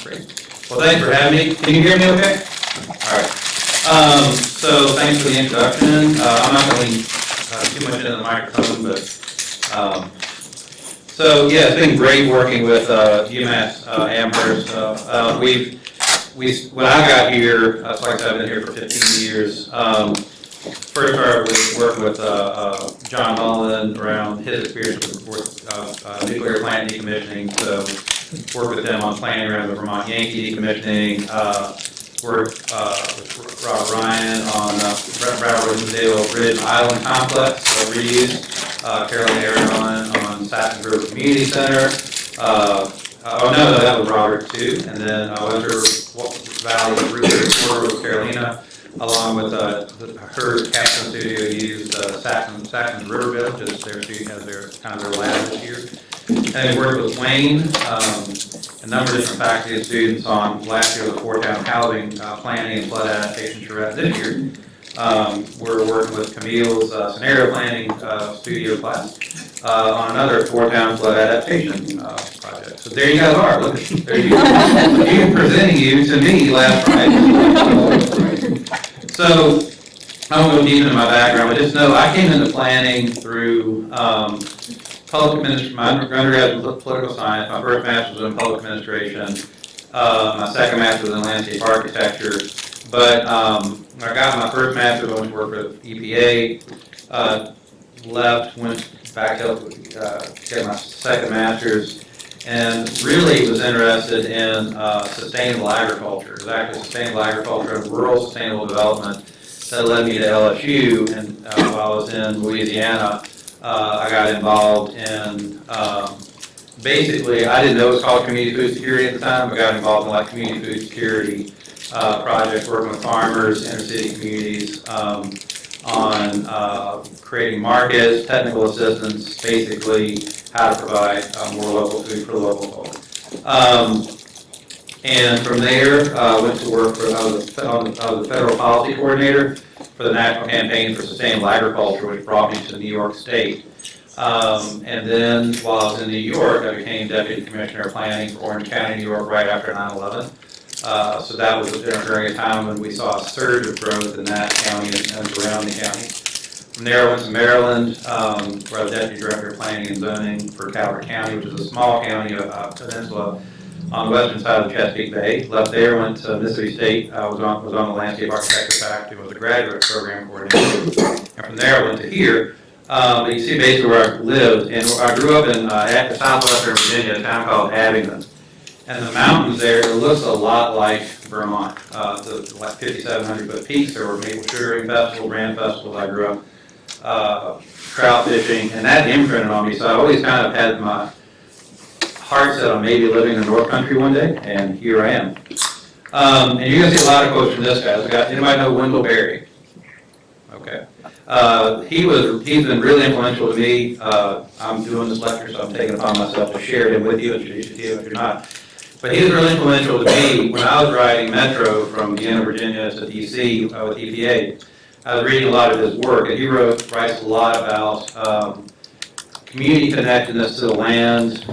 Great. Well, thanks for having me. Can you hear me okay? All right. So thanks for the introduction. I'm not going to lean too much into the microphone, but so yeah, it's been great working with UMass Amherst. When I got here, like I said, I've been here for 15 years. First started working with John Mullen around his experience with nuclear plant decommissioning. So worked with them on planning around the Vermont Yankee decommissioning. Worked with Robert Ryan on Broward Rosendale Bridge and Island Complex reuse. Carolyn Aaron on Satin Grove Community Center. No, that was Robert too. And then Winter Valley Rooster with Carolina, along with her capstone studio used Saxon's River Village as their student as their kind of their lab this year. And we worked with Wayne, a number of different faculty and students on last year the four-town housing planning and flood adaptation charrette. This year, we're working with Camille's scenario planning studio class on another four-town flood adaptation project. So there you guys are. Look, there you go. Presenting you to me last Friday. So I won't go deep into my background, but just know I came into planning through public administration. My undergrad was political science. My first master's was in public administration. My second master's was in landscape architecture. But when I got my first master's, I went to work for EPA. Left, went back up to get my second master's, and really was interested in sustainable agriculture. It was actually sustainable agriculture and rural sustainable development that led me to LSU. And while I was in Louisiana, I got involved in, basically, I didn't know it was called community food security at the time. I got involved in like community food security projects, working with farmers, inner city communities, on creating markets, technical assistance, basically how to provide more local food for the local folk. And from there, went to work for, I was the federal policy coordinator for the National Campaign for Sustainable Agriculture, which brought me to New York State. And then while I was in New York, I became Deputy Commissioner of Planning for Orange County, New York, right after 9/11. So that was during a time when we saw a surge of growth in that county and around the county. From there, I went to Maryland, where I was Deputy Director of Planning and Zoning for Calvert County, which is a small county, peninsula on the western side of the Chesapeake Bay. Left there, went to Mississippi State. I was on the landscape architecture faculty, was a graduate program coordinator. And from there, I went to here. But you see basically where I lived, and I grew up in southwestern Virginia, a town called Abingdon. And the mountains there, it looks a lot like Vermont. The like 5,700 foot peaks. There were maple sugaring festivals, brand festivals. I grew up trout fishing, and that imprinted on me. So I always kind of had my heart set on maybe living in the North Country one day, and here I am. And you're going to see a lot of quotes from this guy. Anybody know Wendell Berry? Okay. He's been really influential to me. I'm doing this lecture, so I'm taking it upon myself to share him with you, introduce you to him if you're not. But he was really influential to me when I was riding Metro from Vienna, Virginia to DC with EPA. I was reading a lot of his work, and he writes a lot about community connectedness to the land,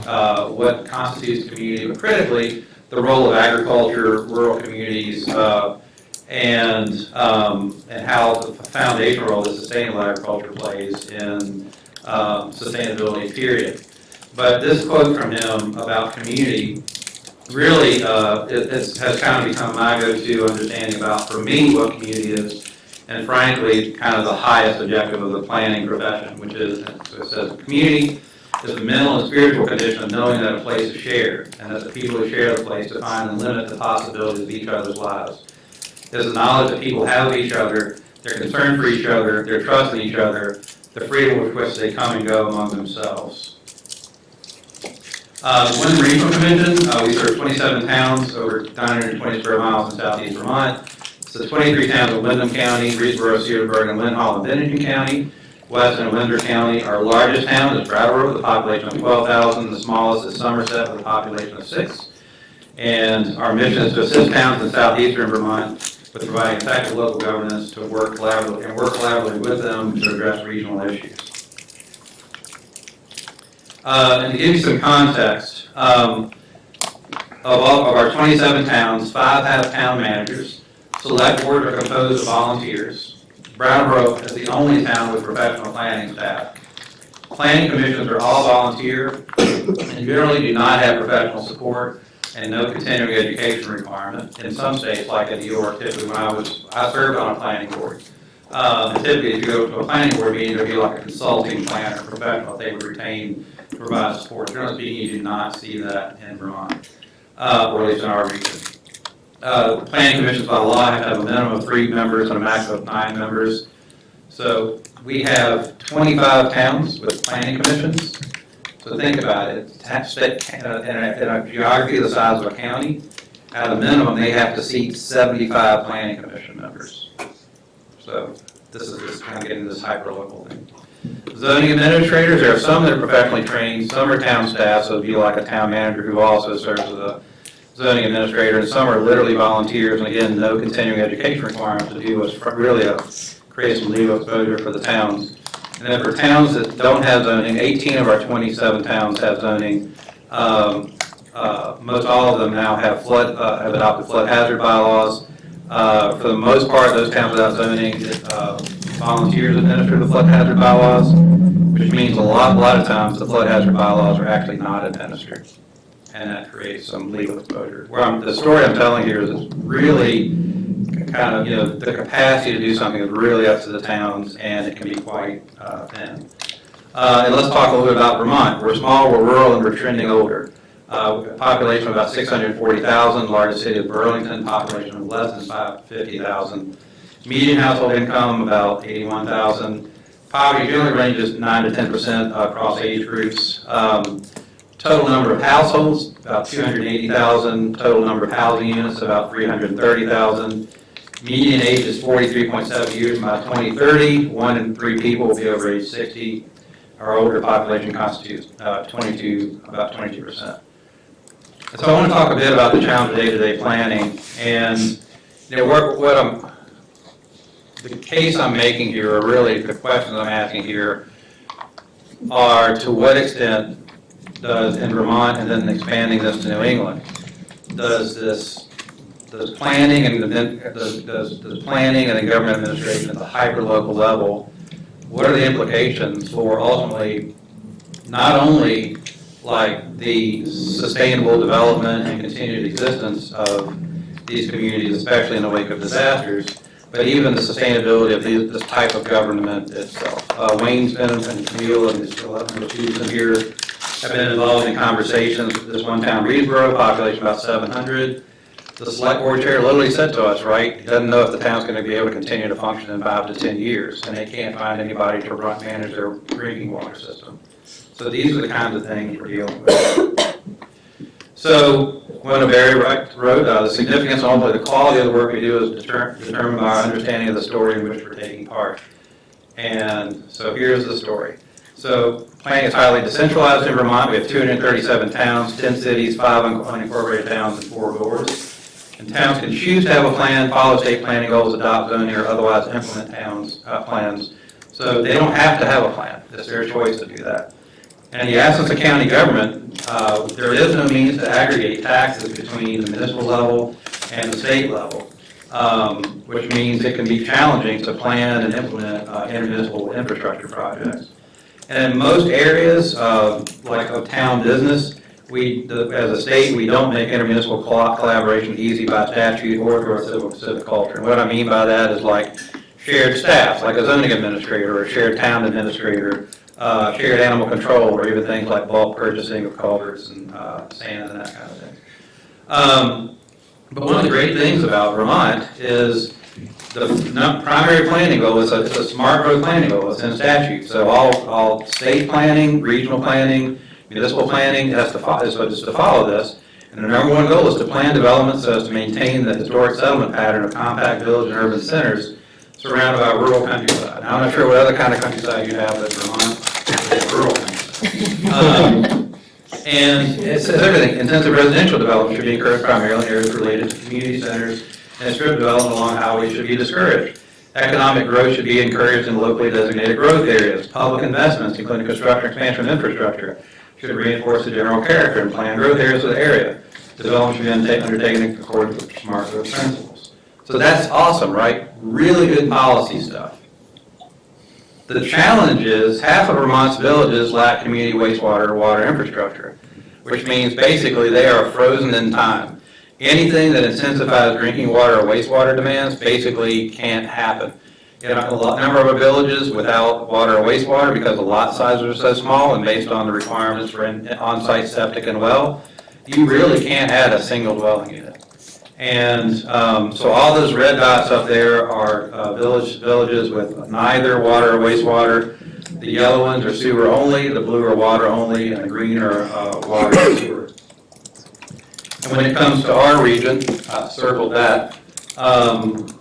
what constitutes community, but critically, the role of agriculture, rural communities, and how the foundational role that sustainable agriculture plays in sustainability, period. But this quote from him about community really has kind of become my go-to understanding about, for me, what community is, and frankly, kind of the highest objective of the planning profession, which is, so it says, community is the mental and spiritual condition of knowing that a place is shared, and that the people who share the place define and limit the possibilities of each other's lives. It is the knowledge that people have of each other, their concern for each other, their trust in each other, the freedom with which they come and go among themselves. Windham Regional Convention, we serve 27 towns, over 920 square miles in southeast Vermont. So 23 towns of Windham County, Greensboro, Cedarburg, and Lynn Hall and Bennington County. Weston and Windsor County. Our largest town is Brattleboro with a population of 12,000. The smallest is Somerset with a population of 6. And our mission is to assist towns in southeastern Vermont with providing effective local governance to work collaboratively with them to address regional issues. And to give you some context, a of our 27 towns, 5 have town managers. Select boards are composed of volunteers. Brattleboro is the only town with professional planning staff. Planning commissions are all volunteer and generally do not have professional support and no continuing education requirement. In some states, like in New York, typically when I served on a planning board. And typically, if you go to a planning board meeting, there'd be like a consulting planner, professional they would retain to provide support. Generally speaking, you do not see that in Vermont, or at least in our region. Planning commissions by law have to have a minimum of 3 members and a maximum of 9 members. So we have 25 towns with planning commissions. So think about it. In a geography the size of a county, at a minimum, they have to seat 75 planning commission members. So this is just kind of getting this hyperlocal thing. Zoning administrators, there are some that are professionally trained, some are town staff, so it'd be like a town manager who also serves as a zoning administrator, and some are literally volunteers, and again, no continuing education requirements to do what's really create some legal exposure for the towns. And then for towns that don't have zoning, 18 of our 27 towns have zoning. Most all of them now have adopted flood hazard bylaws. For the most part, those towns without zoning, volunteers administer the flood hazard bylaws, which means a lot of times the flood hazard bylaws are actually not administered. And that creates some legal exposure. The story I'm telling here is it's really kind of, the capacity to do something is really up to the towns, and it can be quite thin. And let's talk a little bit about Vermont. We're small, we're rural, and we're trending older. Population of about 640,000, largest city of Burlington, population of less than 550,000. Median household income about 81,000. Poverty generally ranges 9 to 10% across age groups. Total number of households, about 280,000. Total number of housing units, about 330,000. Median age is 43.7 years. By 2030, 1 in 3 people will be over age 60. Our older population constitutes about 22%. And so I want to talk a bit about the challenge of day-to-day planning. And the case I'm making here, or really the questions I'm asking here, are to what extent does in Vermont, and then expanding this to New England, does planning and does planning and the government administration at the hyperlocal level, what are the implications for ultimately not only like the sustainable development and continued existence of these communities, especially in the wake of disasters, but even the sustainability of this type of government itself. Wayne's been, and Camille and the students here have been involved in conversations with this one town, Reedsboro, population about 700. The select board chair literally said to us, right, he doesn't know if the town's going to be able to continue to function in 5 to 10 years, and they can't find anybody to manage their drinking water system. So these are the kinds of things we're dealing with. So when Barry wrote, the significance and ultimately the quality of the work we do is determined by our understanding of the story in which we're taking part. And so here's the story. So planning is highly decentralized in Vermont. We have 237 towns, 10 cities, 5 unincorporated towns, and 4 boards. And towns can choose to have a plan, follow state planning goals, adopt zoning, or otherwise implement towns' plans. So they don't have to have a plan. It's their choice to do that. And in the absence of county government, there is no means to aggregate taxes between the municipal level and the state level, which means it can be challenging to plan and implement intermunicipal infrastructure projects. And in most areas, like of town business, as a state, we don't make intermunicipal collaboration easy by statute or through civic culture. And what I mean by that is like shared staff, like a zoning administrator or a shared town administrator, shared animal control, or even things like bulk purchasing of culverts and sand and that kind of thing. But one of the great things about Vermont is the primary planning goal is a smart growth planning goal. It's in statute. So all state planning, regional planning, municipal planning is to follow this. And the number one goal is to plan development so as to maintain the historic settlement pattern of compact village and urban centers surrounded by rural countryside. Now, I'm not sure what other kind of countryside you have, but Vermont is rural countryside. And it says everything. Intensive residential development should be encouraged primarily in areas related to community centers, and strip development along highways should be discouraged. Economic growth should be encouraged in locally designated growth areas. Public investments, including construction, expansion, and infrastructure, should reinforce the general character and plan growth areas of the area. Development should be undertaken according to smart growth principles. So that's awesome, right? Really good policy stuff. The challenge is half of Vermont's villages lack community wastewater or water infrastructure, which means basically they are frozen in time. Anything that intensifies drinking water or wastewater demands basically can't happen. You know, a number of our villages without water or wastewater because the lot sizes are so small and based on the requirements for on-site septic and well, you really can't add a single dwelling unit. And so all those red dots up there are villages with neither water or wastewater. The yellow ones are sewer only, the blue are water only, and the green are water and sewer. And when it comes to our region, I circled that.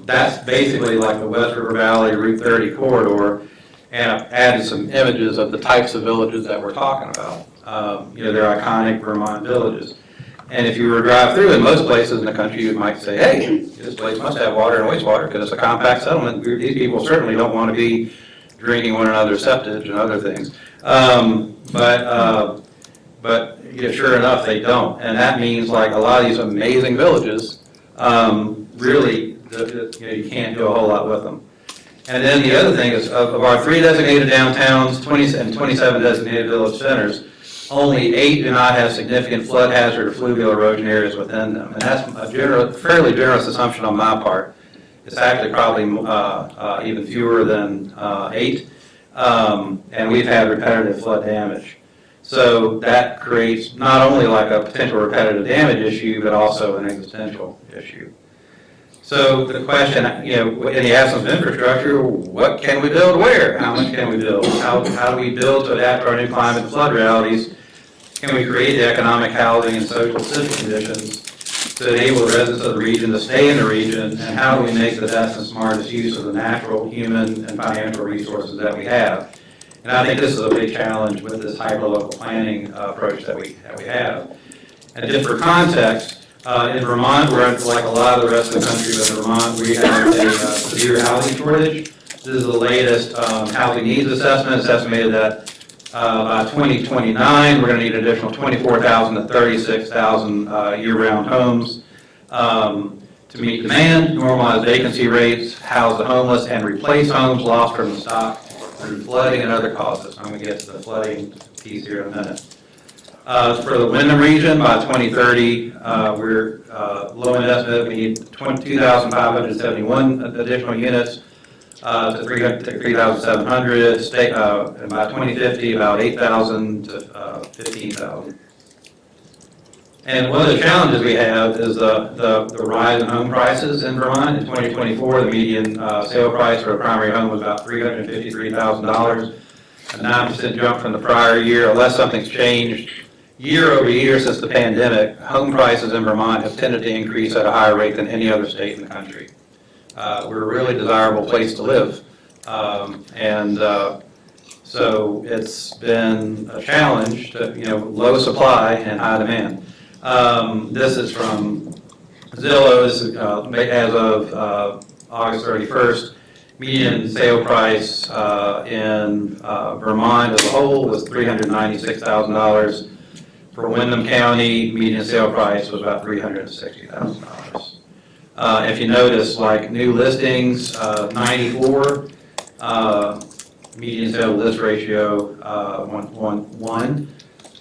That's basically like the West River Valley Route 30 corridor, and I've added some images of the types of villages that we're talking about. You know, they're iconic Vermont villages. And if you were to drive through in most places in the country, you might say, hey, this place must have water and wastewater because it's a compact settlement. These people certainly don't want to be drinking one another's septic and other things. But you know, sure enough, they don't. And that means like a lot of these amazing villages, really, you can't do a whole lot with them. And then the other thing is of our 3 designated downtowns, 27 designated village centers, only 8 do not have significant flood hazard or fluvial erosion areas within them. And that's a fairly generous assumption on my part. It's actually probably even fewer than 8. And we've had repetitive flood damage. So that creates not only like a potential repetitive damage issue, but also an existential issue. So the question, you know, in the absence of infrastructure, what can we build where? How much can we build? How do we build to adapt to our new climate and flood realities? Can we create the economic, housing, and social civic conditions to enable the residents of the region to stay in the region? And how do we make the best and smartest use of the natural, human, and financial resources that we have? And I think this is a big challenge with this hyperlocal planning approach that we have. And just for context, in Vermont, we're like a lot of the rest of the country, but in Vermont, we have a severe housing shortage. This is the latest housing needs assessment. It's estimated that by 2029, we're going to need an additional 24,000 to 36,000 year-round homes to meet demand, normalize vacancy rates, house the homeless, and replace homes lost from the stock through flooding and other causes. I'm going to get to the flooding piece here in a minute. For the Windham region, by 2030, we're low end estimate, we need 2,571 additional units to 3,700. And by 2050, about 8,000 to 15,000. And one of the challenges we have is the rise in home prices in Vermont. In 2024, the median sale price for a primary home was about $353,000, a 9% jump from the prior year, unless something's changed. Year over year since the pandemic, home prices in Vermont have tended to increase at a higher rate than any other state in the country. We're a really desirable place to live. So it's been a challenge to, you know, low supply and high demand. This is from Zillow. This is, as of August 31st, median sale price in Vermont as a whole was $396,000. For Windham County, median sale price was about $360,000. If you notice, like new listings, 94, median sale to list ratio 1.1.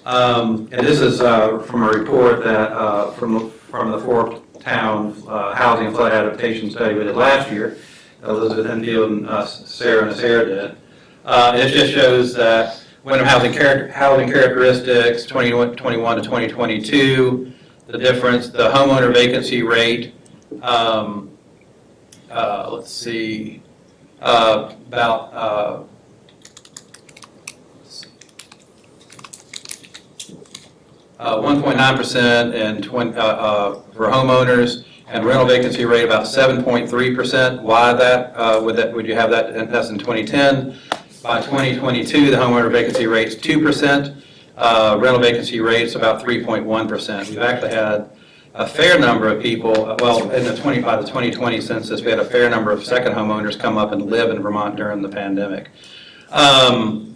And this is from a report that from the 4-town housing and flood adaptation study we did last year. Elizabeth Enfield and Sarah Nasser did. It just shows that Windham housing characteristics, 2021 to 2022, the difference, the homeowner vacancy rate, let's see, about 1.9% and for homeowners, and rental vacancy rate about 7.3%. Why that? Would you have that? That's in 2010. By 2022, the homeowner vacancy rate is 2%. Rental vacancy rates about 3.1%. We've actually had a fair number of people, well, in the by the 2020 census, we had a fair number of second homeowners come up and live in Vermont during the pandemic. If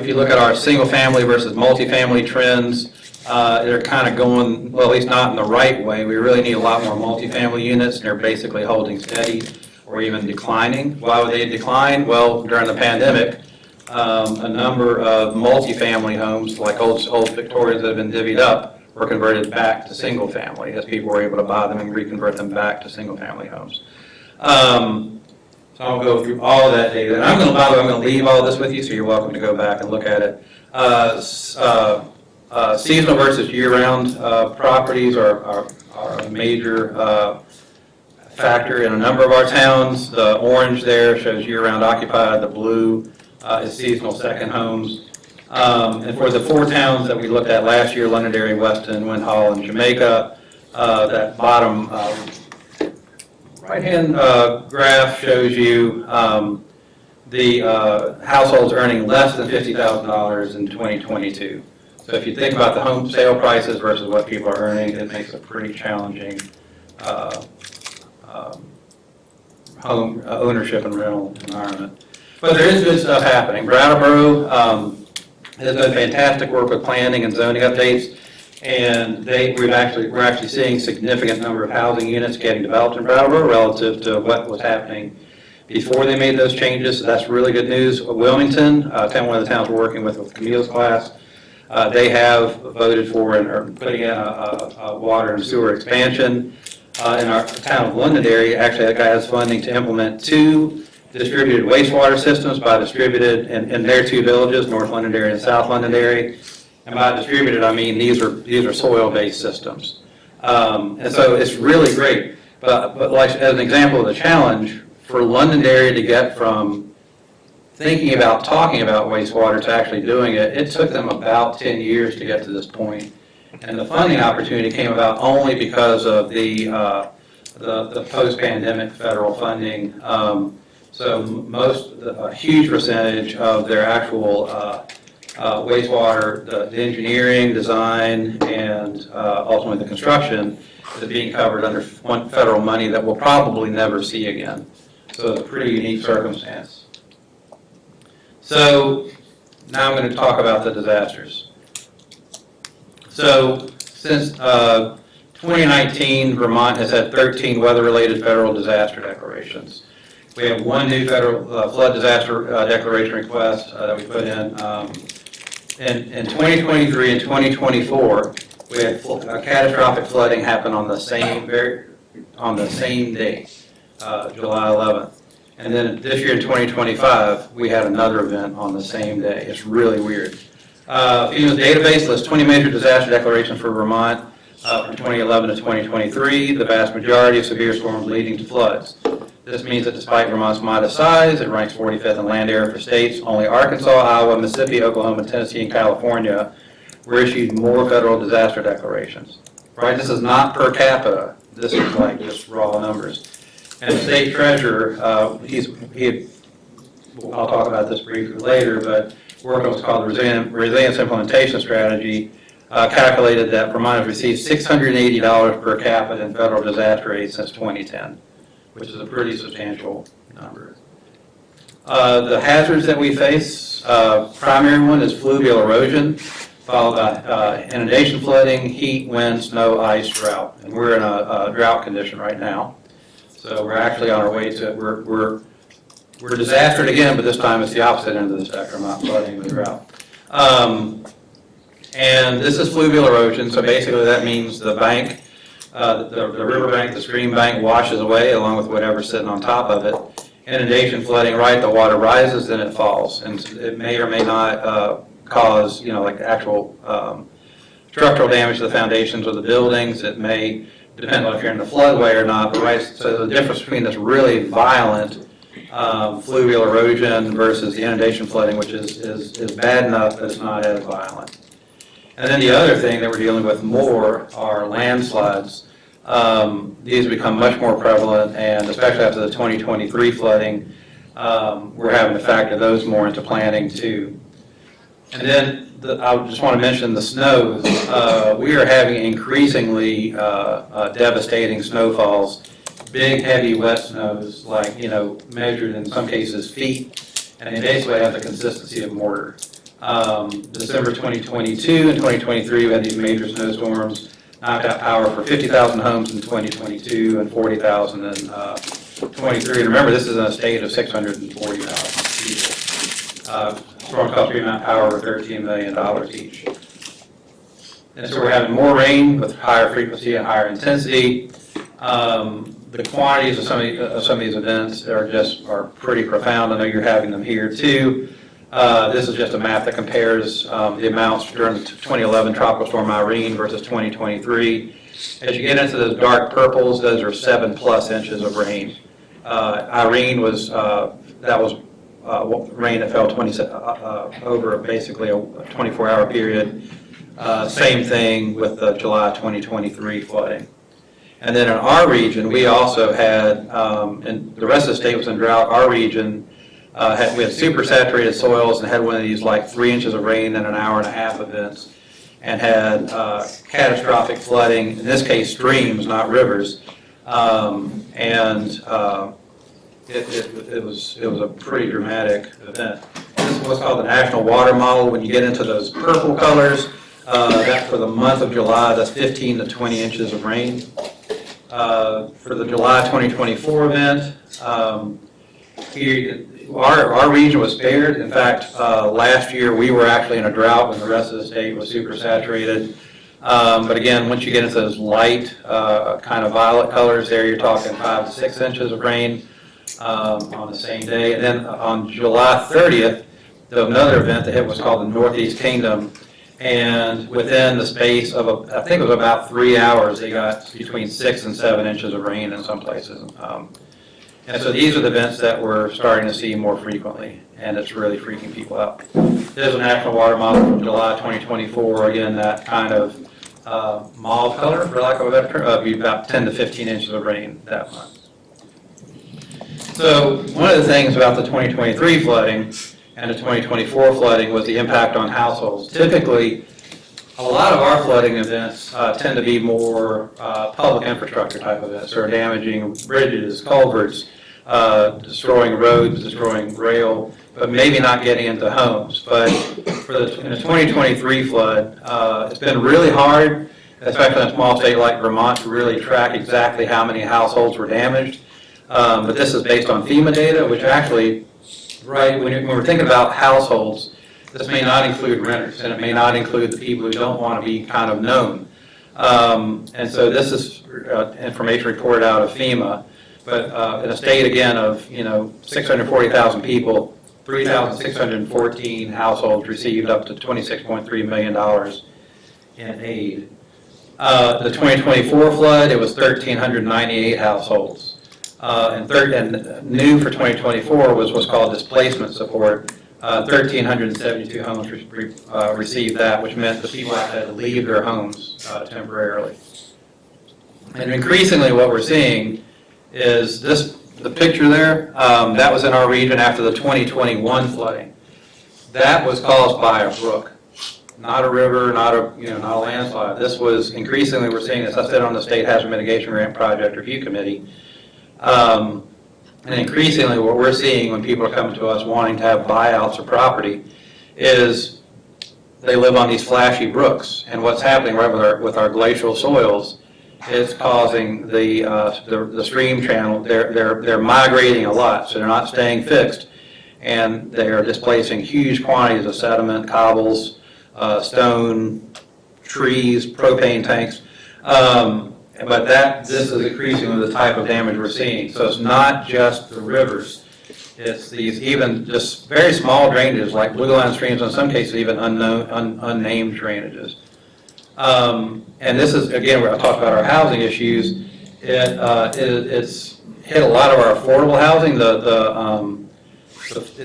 you look at our single family versus multifamily trends, they're kind of going, well, at least not in the right way. We really need a lot more multifamily units, and they're basically holding steady or even declining. Why would they decline? Well, during the pandemic, a number of multifamily homes, like old Victorians that have been divvied up, were converted back to single family as people were able to buy them and reconvert them back to single family homes. So I'll go through all of that data. And I'm going to, by the way, I'm going to leave all this with you, so you're welcome to go back and look at it. Seasonal versus year-round properties are a major factor in a number of our towns. The orange there shows year-round occupied. The blue is seasonal second homes. And for the 4 towns that we looked at last year, Londonderry, Weston, Windham, and Jamaica, that bottom right-hand graph shows you the households earning less than $50,000 in 2022. So if you think about the home sale prices versus what people are earning, it makes a pretty challenging home ownership and rental environment. But there is good stuff happening. Brattleboro has done fantastic work with planning and zoning updates, and we're actually seeing significant number of housing units getting developed in Brattleboro relative to what was happening before they made those changes. So that's really good news. Wilmington, one of the towns we're working with Camille's class, they have voted for and are putting in a water and sewer expansion. In our town of Londonderry, actually that guy has funding to implement 2 distributed wastewater systems by distributed in their 2 villages, North Londonderry and South Londonderry. And by distributed, I mean these are soil-based systems. And so it's really great. But like as an example of the challenge, for Londonderry to get from thinking about talking about wastewater to actually doing it, it took them about 10 years to get to this point. And the funding opportunity came about only because of the post-pandemic federal funding. So a huge percentage of their actual wastewater, the engineering, design, and ultimately the construction is being covered under federal money that we'll probably never see again. So it's a pretty unique circumstance. So now I'm going to talk about the disasters. So since 2019, Vermont has had 13 weather-related federal disaster declarations. We have 1 new federal flood disaster declaration request that we put in. In 2023 and 2024, we had catastrophic flooding happen on the same day, July 11th. And then this year in 2025, we had another event on the same day. It's really weird. FEMA's database lists 20 major disaster declarations for Vermont from 2011 to 2023, the vast majority of severe storms leading to floods. This means that despite Vermont's modest size, it ranks 45th in land area for states. Only Arkansas, Iowa, Mississippi, Oklahoma, Tennessee, and California were issued more federal disaster declarations. Right? This is not per capita. This is like just raw numbers. And the state treasurer, I'll talk about this briefly later, but work on what's called the Resilience Implementation Strategy, calculated that Vermont has received $680 per capita in federal disaster aid since 2010, which is a pretty substantial number. The hazards that we face, primary one is fluvial erosion, followed by inundation, flooding, heat, wind, snow, ice, drought. And we're in a drought condition right now. So we're actually on our way to it. We're disastered again, but this time it's the opposite end of the spectrum, not flooding, but drought. And this is fluvial erosion, so basically that means the bank, the river bank, the stream bank washes away along with whatever's sitting on top of it. Inundation, flooding, right, the water rises, then it falls. And it may or may not cause, like actual structural damage to the foundations of the buildings. It may depend on if you're in the floodway or not, but right, so the difference between this really violent fluvial erosion versus the inundation flooding, which is bad enough, but it's not as violent. And then the other thing that we're dealing with more are landslides. These become much more prevalent, and especially after the 2023 flooding, we're having to factor those more into planning too. And then I just want to mention the snows. We are having increasingly devastating snowfalls, big, heavy, wet snows, like, measured in some cases feet, and they basically have the consistency of mortar. December 2022 and 2023, we had these major snowstorms, knocked out power for 50,000 homes in 2022 and 40,000 in 23. And remember, this is in a state of 640,000 people. Storm cost Vermont Power over $13 million each. And so we're having more rain with higher frequency and higher intensity. The quantities of some of these events are pretty profound. I know you're having them here too. This is just a map that compares the amounts during the 2011 Tropical Storm Irene versus 2023. As you get into those dark purples, those are 7+ inches of rain. Irene was rain that fell over basically a 24-hour period. Same thing with the July 2023 flooding. And then in our region, we also had, and the rest of the state was in drought. Our region, we had super saturated soils and had one of these like 3 inches of rain in an hour and a half events, and had catastrophic flooding, in this case streams, not rivers. It was a pretty dramatic event. This is what's called the National Water Model. When you get into those purple colors, that for the month of July, that's 15 to 20 inches of rain. For the July 2024 event, our region was spared. In fact, last year we were actually in a drought when the rest of the state was super saturated. But again, once you get into those light, kind of violet colors there, you're talking 5 to 6 inches of rain on the same day. And then on July 30th, another event that hit was called the Northeast Kingdom. And within the space of, I think it was about 3 hours, they got between 6 and 7 inches of rain in some places. And so these are the events that we're starting to see more frequently, and it's really freaking people out. There's a National Water Model from July 2024. Again, that kind of mauve color, for lack of a better term, be about 10 to 15 inches of rain that month. So one of the things about the 2023 flooding and the 2024 flooding was the impact on households. Typically, a lot of our flooding events tend to be more public infrastructure type events, or damaging bridges, culverts, destroying roads, destroying rail, but maybe not getting into homes. But in the 2023 flood, it's been really hard, especially in a small state like Vermont, to really track exactly how many households were damaged. But this is based on FEMA data, which actually, right, when we're thinking about households, this may not include renters, and it may not include the people who don't want to be kind of known. And so this is information reported out of FEMA, but in a state, again, of 640,000 people, 3,614 households received up to $26.3 million in aid. The 2024 flood, it was 1,398 households. And new for 2024 was what's called displacement support. 1,372 homes received that, which meant the people had to leave their homes temporarily. And increasingly what we're seeing is the picture there, that was in our region after the 2021 flooding. That was caused by a brook, not a river, not a landslide. This was increasingly, we're seeing this. I sit on the State Hazard Mitigation Grant Project Review Committee. And increasingly what we're seeing when people are coming to us wanting to have buyouts of property is they live on these flashy brooks. And what's happening right with our glacial soils is causing the stream channel, they're migrating a lot, so they're not staying fixed. And they're displacing huge quantities of sediment, cobbles, stone, trees, propane tanks. But this is increasingly the type of damage we're seeing. So it's not just the rivers. It's these even just very small drainages like blue line streams, in some cases even unnamed drainages. And this is, again, where I talked about our housing issues. It's hit a lot of our affordable housing.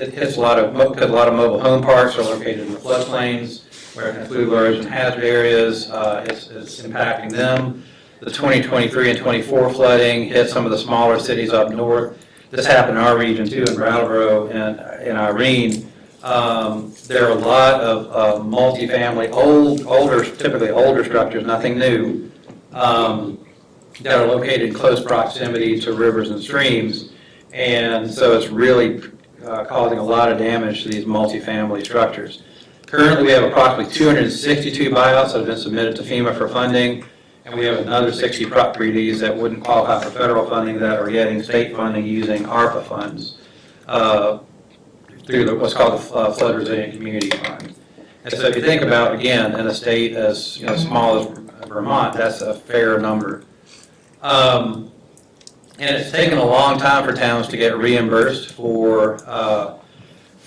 It hits a lot of mobile home parks are located in the floodplains, where fluvial erosion hazard areas. It's impacting them. The 2023 and 24 flooding hit some of the smaller cities up north. This happened in our region too, in Brattleboro and in Irene. There are a lot of multifamily, typically older structures, nothing new, that are located in close proximity to rivers and streams. And so it's really causing a lot of damage to these multifamily structures. Currently, we have approximately 262 buyouts that have been submitted to FEMA for funding, and we have another 60 properties that wouldn't qualify for federal funding that are getting state funding using ARPA funds through what's called the Flood Resilient Community Fund. And so if you think about, again, in a state as small as Vermont, that's a fair number. And it's taken a long time for towns to get reimbursed for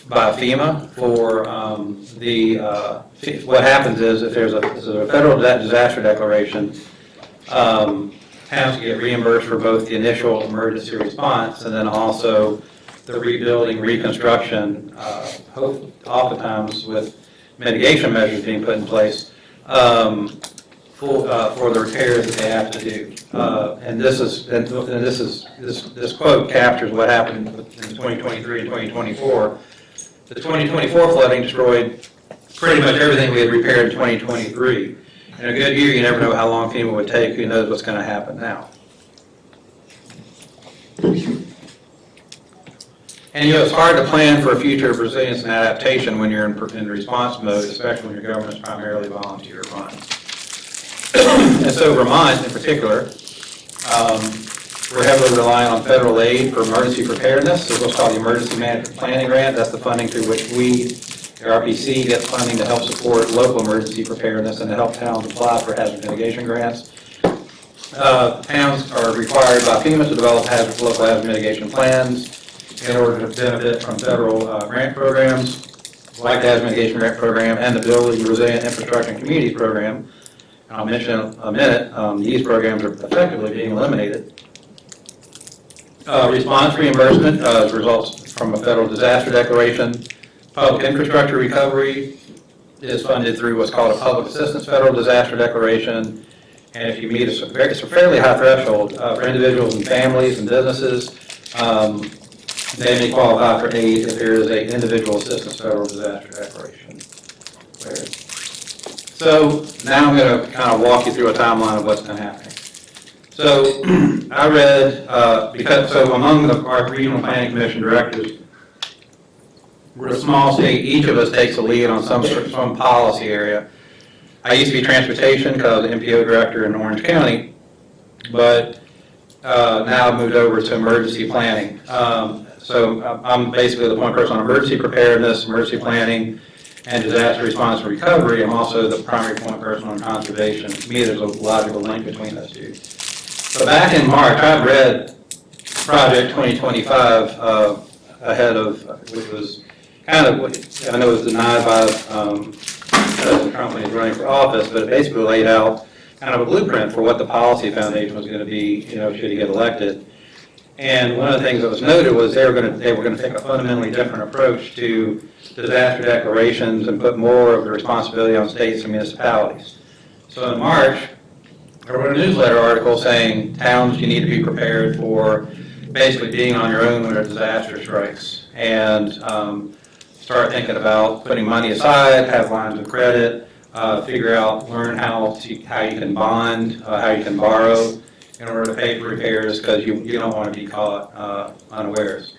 by FEMA for what happens is if there's a federal disaster declaration, towns get reimbursed for both the initial emergency response and then also the rebuilding, reconstruction, oftentimes with mitigation measures being put in place for the repairs that they have to do. And this quote captures what happened in 2023 and 2024. The 2024 flooding destroyed pretty much everything we had repaired in 2023. In a good year, you never know how long FEMA would take. Who knows what's going to happen now? And it's hard to plan for a future of resilience and adaptation when you're in response mode, especially when your government's primarily volunteer run. And so Vermont, in particular, we're heavily relying on federal aid for emergency preparedness. This is what's called the Emergency Management Planning Grant. That's the funding through which we, the RPC, get funding to help support local emergency preparedness and to help towns apply for hazard mitigation grants. Towns are required by FEMA to develop local hazard mitigation plans in order to benefit from federal grant programs, like the Hazard Mitigation Grant Program and the Building Resilient Infrastructure and Communities Program. I'll mention in a minute, these programs are effectively being eliminated. Response reimbursement results from a federal disaster declaration. Public infrastructure recovery is funded through what's called a public assistance federal disaster declaration. And if you meet it's a fairly high threshold for individuals and families and businesses, they may qualify for aid if there is an individual assistance federal disaster declaration. So now I'm going to kind of walk you through a timeline of what's been happening. So I read, among our Regional Planning Commission directors, we're a small state, each of us takes a lead on some policy area. I used to be transportation because I was an MPO director in Orange County, but now I've moved over to emergency planning. So I'm basically the point person on emergency preparedness, emergency planning, and disaster response and recovery. I'm also the primary point person on conservation. To me, there's a logical link between those two. So back in March, I read Project 2025 ahead of, which was kind of, I know it was denied by President Trump when he was running for office, but it basically laid out kind of a blueprint for what the policy foundation was going to be, should he get elected. And one of the things that was noted was they were going to take a fundamentally different approach to disaster declarations and put more of the responsibility on states and municipalities. So in March, I wrote a newsletter article saying, towns, you need to be prepared for basically being on your own when a disaster strikes. And start thinking about putting money aside, have lines of credit, learn how you can bond, how you can borrow in order to pay for repairs, because you don't want to be caught unawares.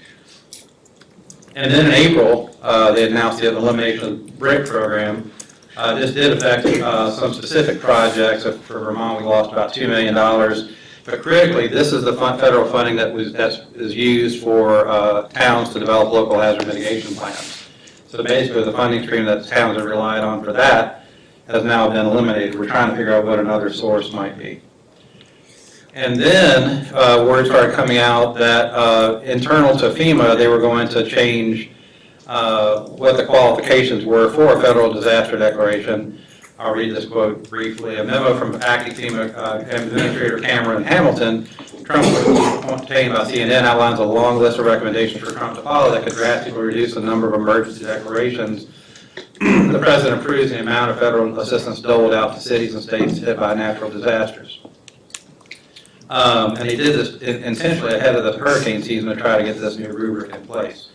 And then in April, they announced the elimination of the BRIC program. This did affect some specific projects. For Vermont, we lost about $2 million. But critically, this is the federal funding that is used for towns to develop local hazard mitigation plans. So basically, the funding stream that towns have relied on for that has now been eliminated. We're trying to figure out what another source might be. And then word started coming out that internal to FEMA, they were going to change what the qualifications were for a federal disaster declaration. I'll read this quote briefly. A memo from acting FEMA Administrator Cameron Hamilton, Trump was obtained by CNN, outlines a long list of recommendations for Trump to follow that could drastically reduce the number of emergency declarations. The president approves the amount of federal assistance doled out to cities and states hit by natural disasters. And he did this intentionally ahead of the hurricane season to try to get this new rubric in place.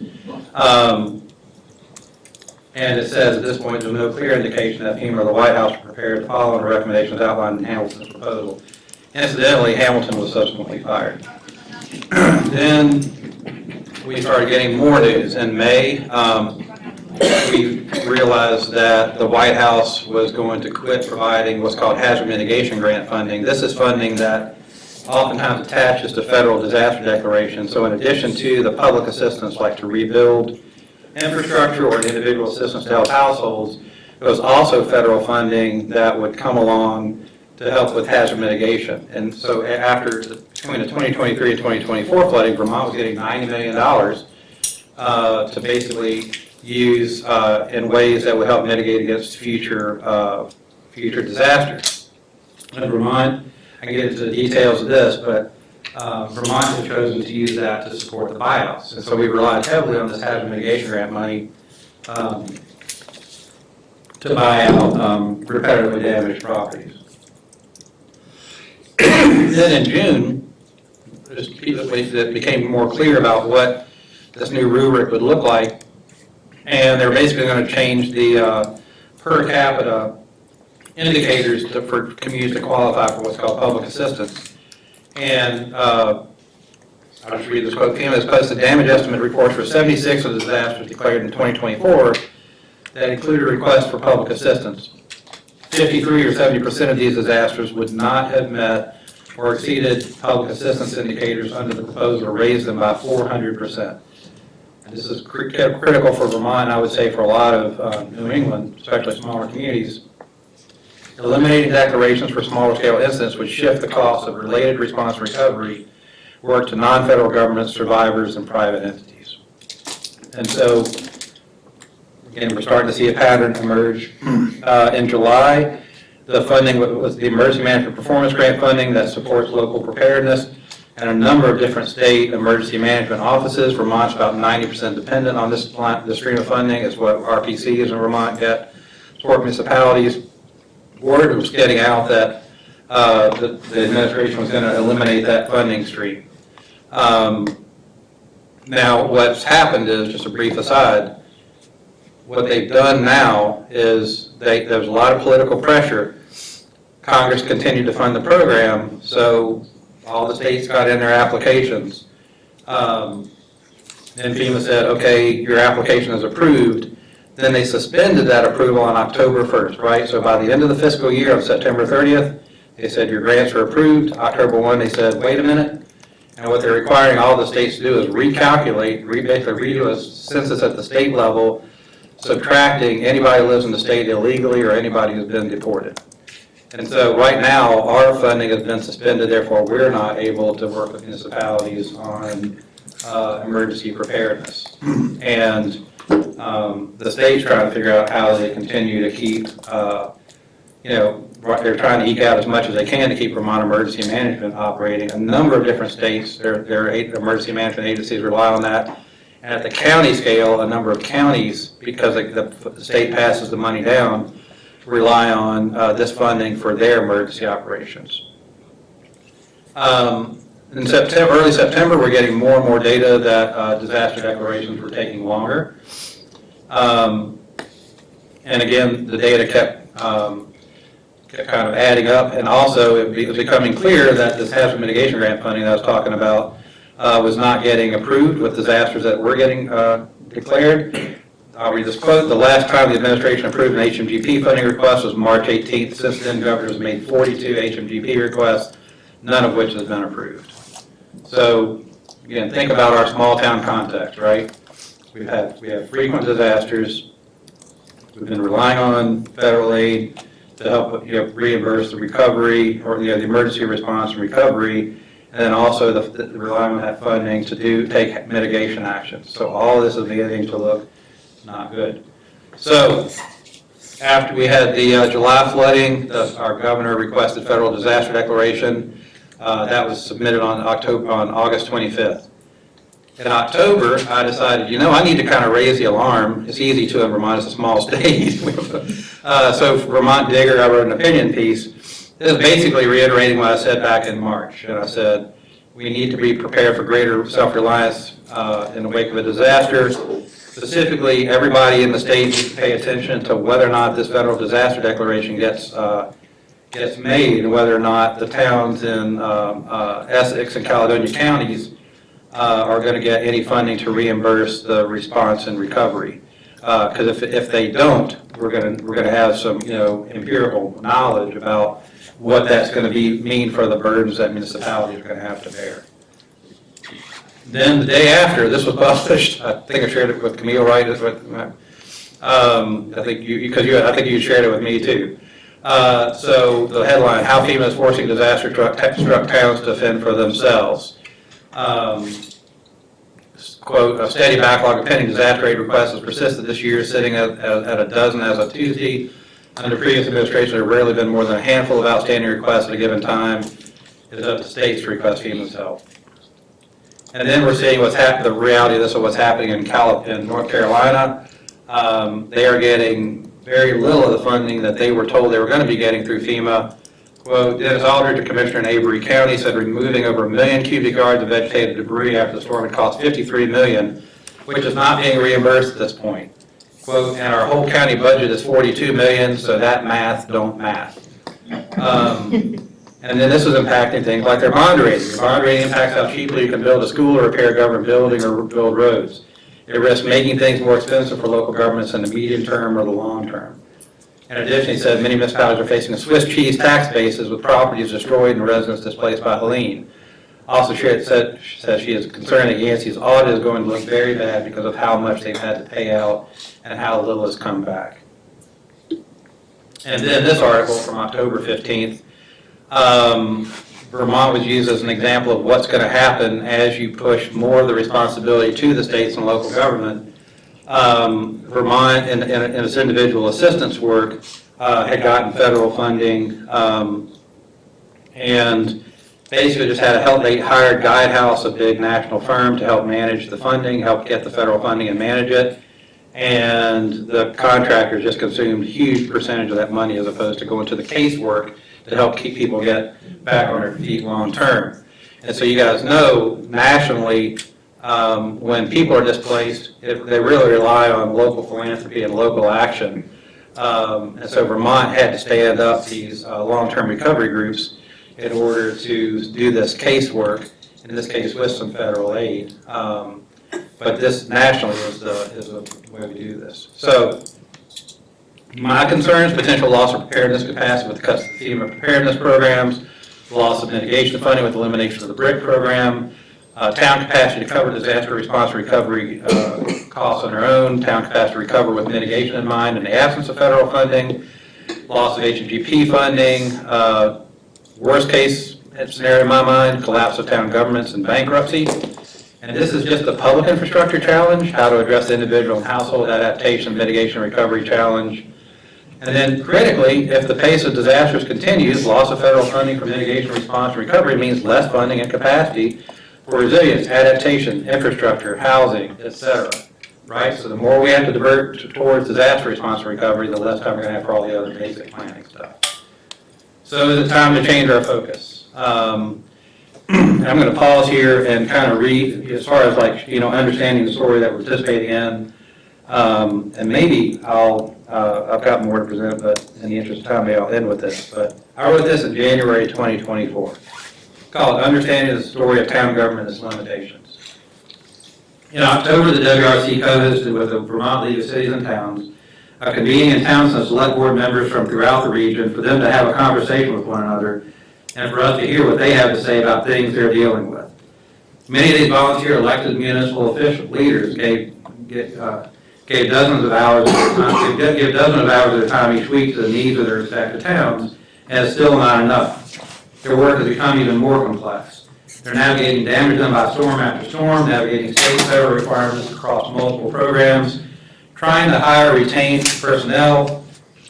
And it says at this point there's no clear indication that FEMA or the White House are prepared to follow the recommendations outlined in Hamilton's proposal. Incidentally, Hamilton was subsequently fired. Then we started getting more news. In May, we realized that the White House was going to quit providing what's called hazard mitigation grant funding. This is funding that oftentimes attaches to federal disaster declarations. So in addition to the public assistance, like to rebuild infrastructure or individual assistance to help households, there was also federal funding that would come along to help with hazard mitigation. And so between the 2023 and 2024 flooding, Vermont was getting $90 million to basically use in ways that would help mitigate against future disasters. In Vermont, I can get into the details of this, but Vermont has chosen to use that to support the buyouts. And so we relied heavily on this hazard mitigation grant money to buy out repetitively damaged properties. Then in June, it became more clear about what this new rubric would look like, and they're basically going to change the per capita indicators for communities to qualify for what's called public assistance. And I'll just read this quote. FEMA has posted damage estimate reports for 76 of the disasters declared in 2024 that included requests for public assistance. 53 or 70% of these disasters would not have met or exceeded public assistance indicators under the proposal to raise them by 400%. And this is critical for Vermont, and I would say for a lot of New England, especially smaller communities. Eliminating declarations for smaller scale incidents would shift the cost of related response recovery work to non-federal governments, survivors, and private entities. And so, again, we're starting to see a pattern emerge. In July, the funding was the Emergency Management Performance Grant funding that supports local preparedness, and a number of different state emergency management offices. Vermont's about 90% dependent on this stream of funding. Is what RPCs in Vermont get. Support municipalities. Word was getting out that the administration was going to eliminate that funding stream. Now, what's happened is, just a brief aside, what they've done now is there's a lot of political pressure. Congress continued to fund the program, so all the states got in their applications. Then FEMA said, okay, your application is approved. Then they suspended that approval on October 1st, right? So by the end of the fiscal year, on September 30th, they said your grants are approved. October 1, they said, wait a minute. And what they're requiring all the states to do is recalculate, basically redo a census at the state level, subtracting anybody who lives in the state illegally or anybody who's been deported. And so right now, our funding has been suspended, therefore we're not able to work with municipalities on emergency preparedness. And the state's trying to figure out how they continue to keep, they're trying to eke out as much as they can to keep Vermont emergency management operating. A number of different states, their 8 emergency management agencies rely on that. And at the county scale, a number of counties, because the state passes the money down, rely on this funding for their emergency operations. In early September, we're getting more and more data that disaster declarations were taking longer. And again, the data kept kind of adding up, and also it was becoming clear that this hazard mitigation grant funding that I was talking about was not getting approved with disasters that were getting declared. I'll read this quote. The last time the administration approved an HMGP funding request was March 18th. Since then, governors made 42 HMGP requests, none of which has been approved. So, again, think about our small town context, right? We have frequent disasters. We've been relying on federal aid to help reimburse the recovery or the emergency response and recovery, and then also relying on that funding to take mitigation actions. So all of this is beginning to look not good. So after we had the July flooding, our governor requested federal disaster declaration. That was submitted on August 25th. In October, I decided, I need to kind of raise the alarm. It's easy to in Vermont, it's a small state. So for Vermont Digger, I wrote an opinion piece. This is basically reiterating what I said back in March. And I said, we need to be prepared for greater self-reliance in the wake of a disaster. Specifically, everybody in the state needs to pay attention to whether or not this federal disaster declaration gets made, and whether or not the towns in Essex and Caledonia counties are going to get any funding to reimburse the response and recovery. because if they don't, we're gonna have some, empirical knowledge about what that's going to mean for the burdens that municipalities are going to have to bear. Then the day after this was published, I think I shared it with Camille, right? I think you shared it with me too. So the headline: How FEMA is forcing disaster-struck towns to fend for themselves. Quote: A steady backlog of pending disaster aid requests has persisted this year, sitting at a dozen as of Tuesday. Under previous administration, there have rarely been more than a handful of outstanding requests at a given time. It is up to states to request FEMA's help. And then we're seeing the reality of this, of what's happening in North Carolina. They are getting very little of the funding that they were told they were going to be getting through FEMA. Quote: Dennis Aldridge, a commissioner in Avery County, said removing over 1 million cubic yards of vegetative debris after the storm had cost $53 million, which is not being reimbursed at this point. Quote: And our whole county budget is $42 million, so that math don't math. And then this is impacting things like their bond rating. Your bond rating impacts how cheaply you can build a school or repair a government building or build roads. It risks making things more expensive for local governments in the medium term or the long term. In addition, he said many municipalities are facing a Swiss cheese tax basis with properties destroyed and residents displaced by Helene. Also, she said she is concerned that Yancey's audit is going to look very bad because of how much they've had to pay out and how little has come back. And then this article from October 15th, Vermont was used as an example of what's going to happen as you push more of the responsibility to the states and local government. Vermont, in its individual assistance work, had gotten federal funding and basically just had they hired Guidehouse, a big national firm, to help manage the funding, help get the federal funding and manage it. And the contractors just consumed a huge percentage of that money as opposed to going to the casework to help keep people get back on their feet long term. And so you guys know, nationally, when people are displaced, they really rely on local philanthropy and local action. And so Vermont had to stand up these long-term recovery groups in order to do this casework, in this case with some federal aid. But this nationally is the way we do this. So my concerns: potential loss of preparedness capacity with the cuts to FEMA preparedness programs, loss of mitigation funding with elimination of the BRIC program, town capacity to cover disaster response and recovery costs on their own, town capacity to recover with mitigation in mind in the absence of federal funding, loss of HMGP funding, worst case scenario in my mind, collapse of town governments and bankruptcy. And this is just the public infrastructure challenge, how to address the individual and household adaptation, mitigation, recovery challenge. And then critically, if the pace of disasters continues, loss of federal funding for mitigation, response, and recovery means less funding and capacity for resilience, adaptation, infrastructure, housing, etc. Right? So the more we have to divert towards disaster response and recovery, the less time we're going to have for all the other basic planning stuff. So is it time to change our focus? I'm going to pause here and kind of read, as far as understanding the story that we're participating in, and maybe I've got more to present, but in the interest of time, maybe I'll end with this. But I wrote this in January 2024, called "Understanding the Story of Town Government and Its Limitations." In October, the WRC co-hosted with the Vermont League of Cities and Towns a convening in towns and select board members from throughout the region for them to have a conversation with one another and for us to hear what they have to say about things they're dealing with. Many of these volunteer elected municipal official leaders gave dozens of hours of their time each week to the needs of their respective towns, and it's still not enough. Their work has become even more complex. They're navigating damage done by storm after storm, navigating state and federal requirements across multiple programs, trying to hire retained personnel,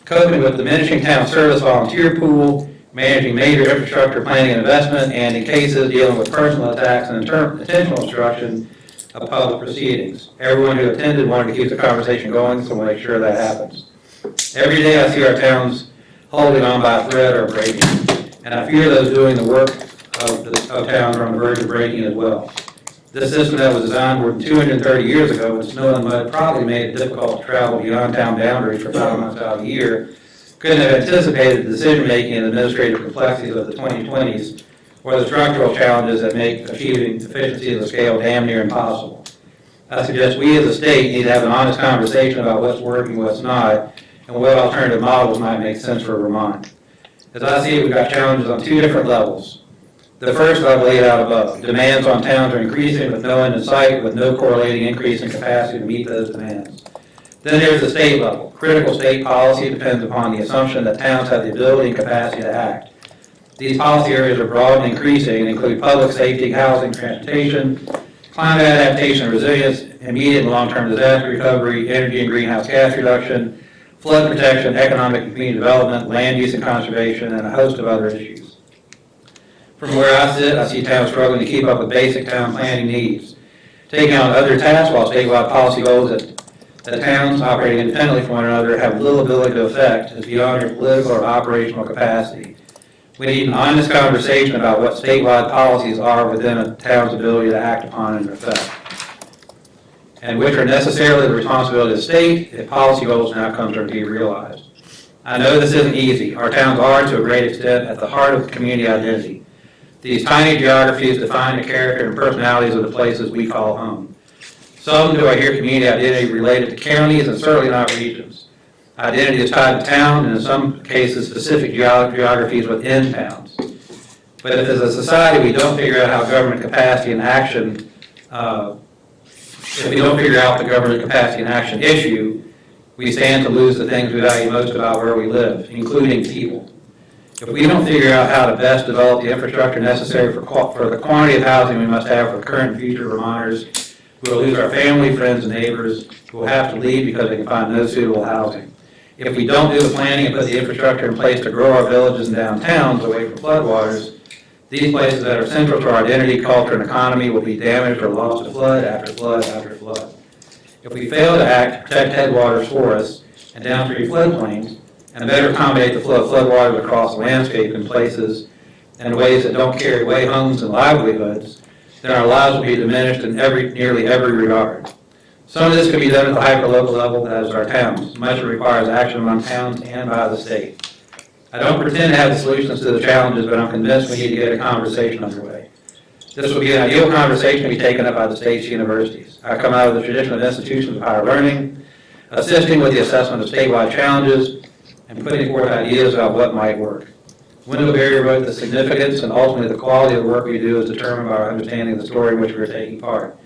coping with diminishing town service volunteer pool, managing major infrastructure planning and investment, and in cases dealing with personal attacks and intentional obstruction of public proceedings. Everyone who attended wanted to keep the conversation going, so we'll make sure that happens. Every day I see our towns holding on by a thread or breaking, and I fear those doing the work of towns are on the verge of breaking as well. This system that was designed more than 230 years ago when snow and mud probably made it difficult to travel beyond town boundaries for 5 months out of the year couldn't have anticipated the decision-making and administrative complexities of the 2020s or the structural challenges that make achieving efficiency of the scale damn near impossible. I suggest we as a state need to have an honest conversation about what's working, what's not, and what alternative models might make sense for Vermont. As I see it, we've got challenges on two different levels. The first level laid out above. Demands on towns are increasing with no end in sight, with no correlating increase in capacity to meet those demands. Then there's the state level. Critical state policy depends upon the assumption that towns have the ability and capacity to act. These policy areas are broad and increasing and include public safety, housing, transportation, climate adaptation and resilience, immediate and long-term disaster recovery, energy and greenhouse gas reduction, flood protection, economic and community development, land use and conservation, and a host of other issues. From where I sit, I see towns struggling to keep up with basic town planning needs, taking on other tasks while statewide policy goals that towns operating independently from one another have little ability to affect is beyond their political or operational capacity. We need an honest conversation about what statewide policies are within a town's ability to act upon and affect, and which are necessarily the responsibility of the state if policy goals and outcomes are to be realized. I know this isn't easy. Our towns are, to a great extent, at the heart of community identity. These tiny geographies define the character and personalities of the places we call home. Seldom do I hear community identity related to counties and certainly not regions. Identity is tied to town and in some cases specific geographies within towns. But if as a society we don't figure out how government capacity and action, if we don't figure out the government capacity and action issue, we stand to lose the things we value most about where we live, including people. If we don't figure out how to best develop the infrastructure necessary for the quantity of housing we must have for current and future Vermonters, we will lose our family, friends, and neighbors who will have to leave because they can find no suitable housing. If we don't do the planning and put the infrastructure in place to grow our villages and downtowns away from floodwaters, these places that are central to our identity, culture, and economy will be damaged or lost to flood after flood after flood. If we fail to act to protect headwaters forests and downstream floodplains, and better accommodate the flow of floodwaters across the landscape in places and in ways that don't carry away homes and livelihoods, then our lives will be diminished in nearly every regard. Some of this can be done at the hyperlocal level, as our towns. Much of it requires action among towns and by the state. I don't pretend to have the solutions to the challenges, but I'm convinced we need to get a conversation underway. This would be an ideal conversation to be taken up by the state's universities. I come out of the tradition of institutions of higher learning, assisting with the assessment of statewide challenges, and putting forth ideas about what might work. Windham wrote, the significance and ultimately the quality of the work we do is determined by our understanding of the story in which we are taking part.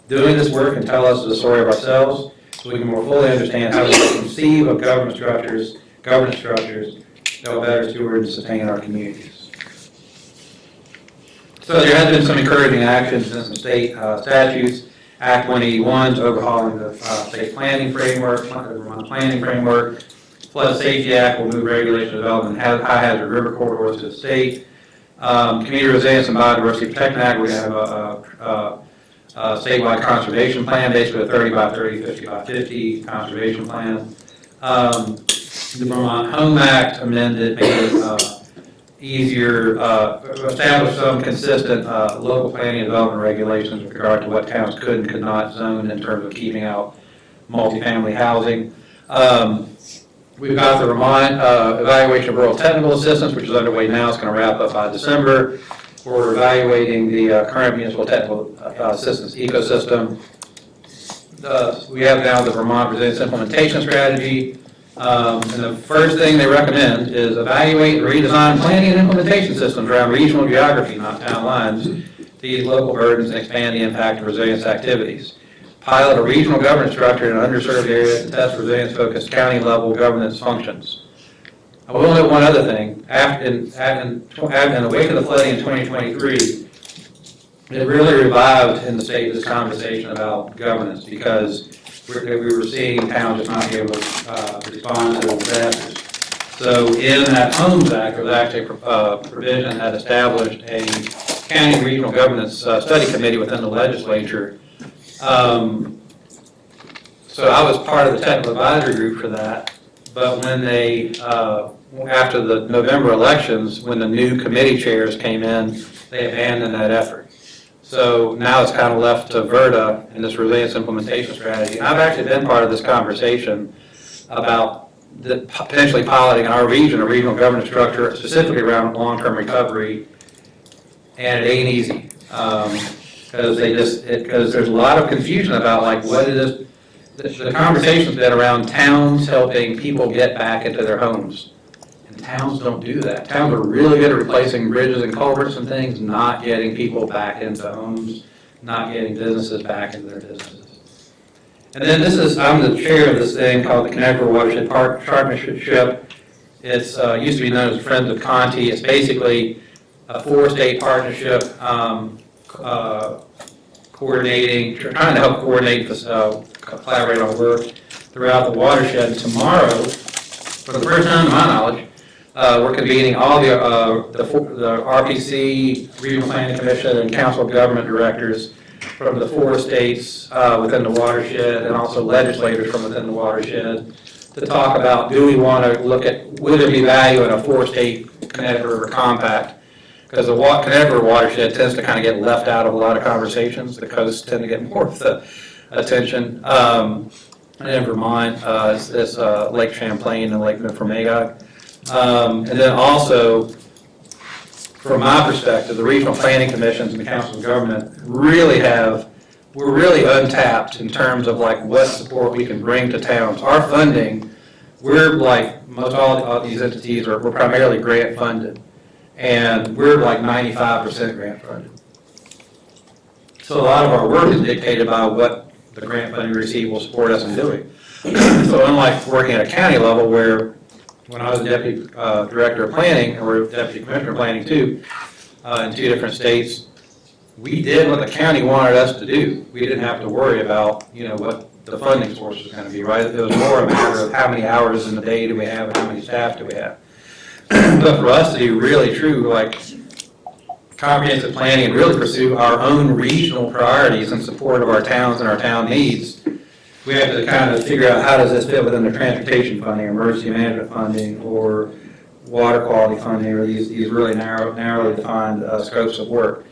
Doing this work can tell us the story of ourselves so we can more fully understand how we conceive of governance structures that will better steward and sustain our communities. So there has been some encouraging actions in some state statutes. Act 181 is overhauling the state planning framework, Vermont planning framework. Flood Safety Act will move regulation development high hazard river corridors to the state. Community Resilience and Biodiversity Protection Act, we're going to have a statewide conservation plan, basically a 30 by 30, 50 by 50 conservation plan. The Vermont Home Act amended, made it easier, established some consistent local planning and development regulations with regard to what towns could and could not zone in terms of keeping out multifamily housing. We've got the Vermont evaluation of rural technical assistance, which is underway now. It's going to wrap up by December. We're evaluating the current municipal technical assistance ecosystem. We have now the Vermont Resilience Implementation Strategy. And the first thing they recommend is evaluate and redesign planning and implementation systems around regional geography, not town lines, to ease local burdens and expand the impact of resilience activities. Pilot a regional governance structure in an underserved area to test resilience-focused county-level governance functions. I will note one other thing. In the wake of the flooding in 2023, it really revived in the state this conversation about governance because we were seeing towns just not be able to respond to disasters. So in that Homes Act, there was actually a provision that established a county regional governance study committee within the legislature. So I was part of the technical advisory group for that, but when they, after the November elections, when the new committee chairs came in, they abandoned that effort. So now it's kind of left to VERTA and this resilience implementation strategy. And I've actually been part of this conversation about potentially piloting in our region a regional governance structure specifically around long-term recovery, and it ain't easy. because there's a lot of confusion about like what it is. The conversation's been around towns helping people get back into their homes. And towns don't do that. Towns are really good at replacing bridges and culverts and things, not getting people back into homes, not getting businesses back into their businesses. And then I'm the chair of this thing called the Connecticut Watershed Partnership. It's used to be known as Friends of Conti. It's basically a 4-state partnership trying to help coordinate this, collaborate on work throughout the watershed. Tomorrow, for the first time to my knowledge, we're convening all the RPC, Regional Planning Commission, and Council of Government Directors from the 4 states within the watershed, and also legislators from within the watershed, to talk about, do we want to look at, would there be value in a 4-state Connecticut River Compact? Because the Connecticut River watershed tends to kind of get left out of a lot of conversations. The coasts tend to get more of the attention. And in Vermont, it's Lake Champlain and Lake Nipmuc. And then also, from my perspective, the regional planning commissions and the council of government we're really untapped in terms of like what support we can bring to towns. Our funding, we're like most all these entities we're primarily grant funded. And we're like 95% grant funded. So a lot of our work is dictated by what the grant funding we receive will support us in doing. So unlike working at a county level where when I was deputy director of planning, or deputy commissioner of planning too, in 2 different states, we did what the county wanted us to do. We didn't have to worry about, what the funding source was going to be, right? It was more a matter of how many hours in the day do we have and how many staff do we have. But for us to do really true, like comprehensive planning and really pursue our own regional priorities in support of our towns and our town needs, we have to kind of figure out how does this fit within the transportation funding, emergency management funding, or water quality funding, or these really narrowly defined scopes of work.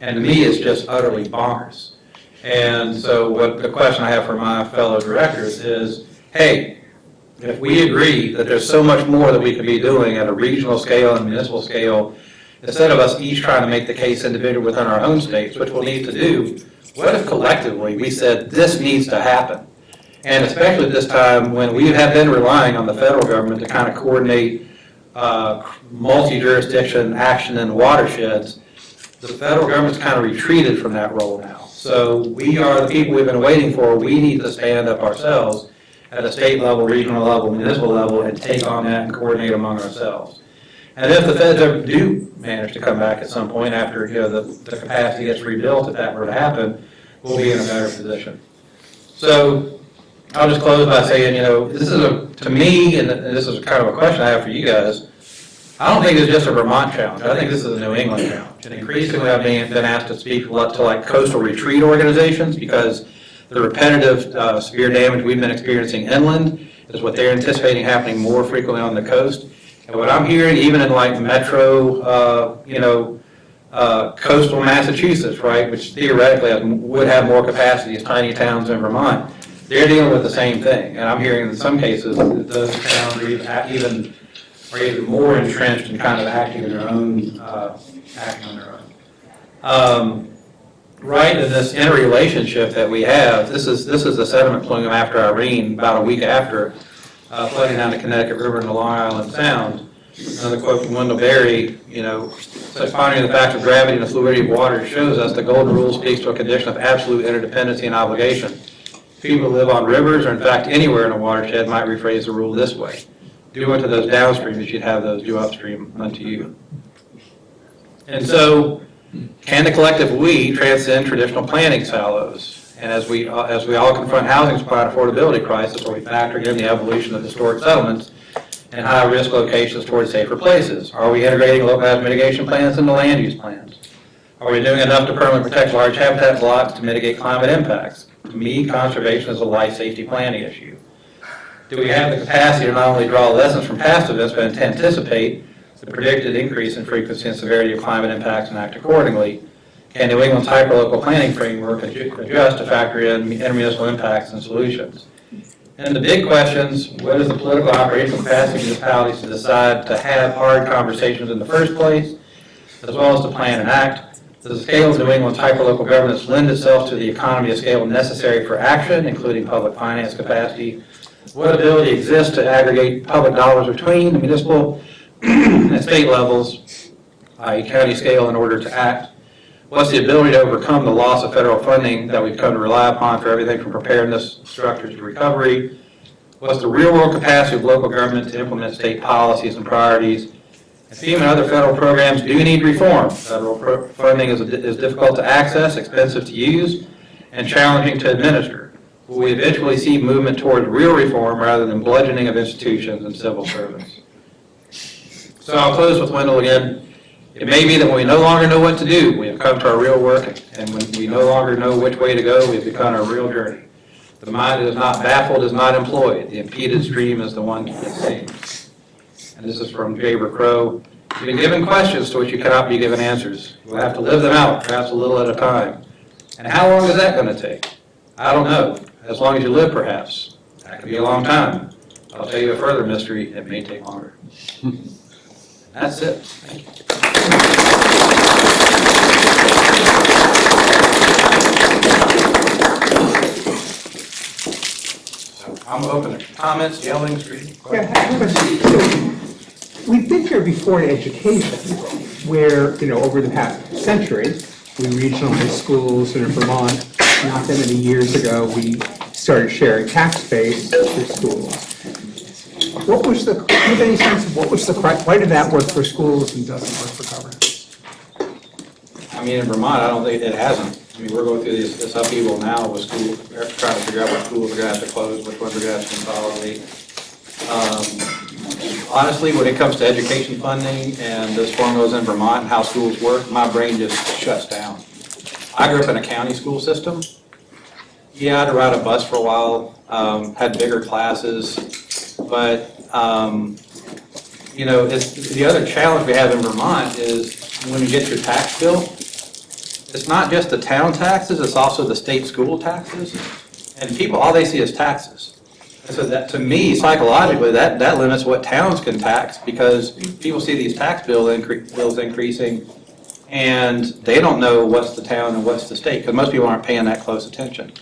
And to me, it's just utterly bonkers. And so what the question I have for my fellow directors is, hey, if we agree that there's so much more that we could be doing at a regional scale and municipal scale, instead of us each trying to make the case individually within our own states, which we'll need to do, what if collectively we said this needs to happen? And especially at this time when we have been relying on the federal government to kind of coordinate multi-jurisdiction action in the watersheds, the federal government's kind of retreated from that role now. So we are the people we've been waiting for. We need to stand up ourselves at a state level, regional level, municipal level, and take on that and coordinate among ourselves. And if the feds ever do manage to come back at some point after the capacity gets rebuilt, if that were to happen, we'll be in a better position. So I'll just close by saying, this is to me, and this is kind of a question I have for you guys, I don't think it's just a Vermont challenge. I think this is a New England challenge. And increasingly I've been asked to speak to like coastal retreat organizations because the repetitive severe damage we've been experiencing inland is what they're anticipating happening more frequently on the coast. And what I'm hearing, even in like metro, coastal Massachusetts, right, which theoretically would have more capacity as tiny towns in Vermont, they're dealing with the same thing. And I'm hearing in some cases that those towns are even more entrenched in kind of acting on their own. Right in this interrelationship that we have, this is the sediment plume after Irene, about a week after, flooding down the Connecticut River and the Long Island Sound. Another quote from Wendell Berry, such pondering the facts of gravity and the fluidity of water shows us the golden rule speaks to a condition of absolute interdependency and obligation. People who live on rivers, or in fact anywhere in a watershed, might rephrase the rule this way. Do unto those downstream as you'd have those do upstream unto you. And so, can the collective we transcend traditional planning silos? And as we all confront housing supply and affordability crisis, where we factor in the evolution of historic settlements and high-risk locations towards safer places, are we integrating local hazard mitigation plans into land use plans? Are we doing enough to permanently protect large habitat blocks to mitigate climate impacts? To me, conservation is a life safety planning issue. Do we have the capacity to not only draw lessons from past events, but to anticipate the predicted increase in frequency and severity of climate impacts and act accordingly? Can New England's hyperlocal planning framework adjust to factor in intermunicipal impacts and solutions? And the big questions, what is the political operational capacity of municipalities to decide to have hard conversations in the first place, as well as to plan and act? Does the scale of New England's hyperlocal governance lend itself to the economy of scale necessary for action, including public finance capacity? What ability exists to aggregate public dollars between the municipal and state levels, i.e. county scale, in order to act? What's the ability to overcome the loss of federal funding that we've come to rely upon for everything from preparedness structures to recovery? What's the real-world capacity of local government to implement state policies and priorities? And FEMA and other federal programs do need reform. Federal funding is difficult to access, expensive to use, and challenging to administer. Will we eventually see movement towards real reform rather than bludgeoning of institutions and civil servants? So I'll close with Wendell again. It may be that when we no longer know what to do, we have come to our real work, and when we no longer know which way to go, we have begun our real journey. The mind that is not baffled is not employed. The impeded stream is the one that sings. And this is from J. Crow. You've been given questions to which you cannot be given answers. You'll have to live them out, perhaps a little at a time. And how long is that going to take? I don't know. As long as you live, perhaps. That could be a long time. I'll tell you a further mystery. It may take longer. That's it. Thank you. I'm open to comments, yelling, screaming. Yeah, I have a question. So, we've been here before in education, where, over the past century, we regionalized schools, and in Vermont, not that many years ago, we started sharing tax base for schools. What was do you have any sense of why did that work for schools and doesn't work for governance? I mean, in Vermont, I don't think it hasn't. I mean, we're going through this upheaval now with schools, trying to figure out what schools are going to have to close, which ones are going to have to consolidate. Honestly, when it comes to education funding and those formulas in Vermont and how schools work, my brain just shuts down. I grew up in a county school system. Yeah, I had to ride a bus for a while, had bigger classes, but it's the other challenge we have in Vermont is when you get your tax bill, it's not just the town taxes, it's also the state school taxes. And people, all they see is taxes. And so that, to me, psychologically, that limits what towns can tax, because people see these tax bills increasing, and they don't know what's the town and what's the state, because most people aren't paying that close attention.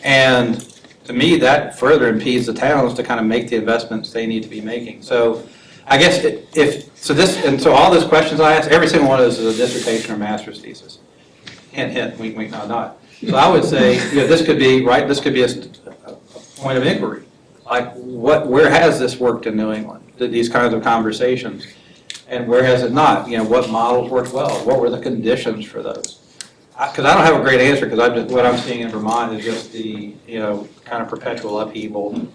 And to me, that further impedes the towns to kind of make the investments they need to be making. So I guess so all those questions I asked, every single one of those is a dissertation or master's thesis. Hint, hint, wink, wink, nod, nod. So I would say, this could be, right, this could be a point of inquiry. Like, where has this worked in New England, these kinds of conversations? And where has it not? What models worked well? What were the conditions for those? Because I don't have a great answer, because what I'm seeing in Vermont is just the, kind of perpetual upheaval.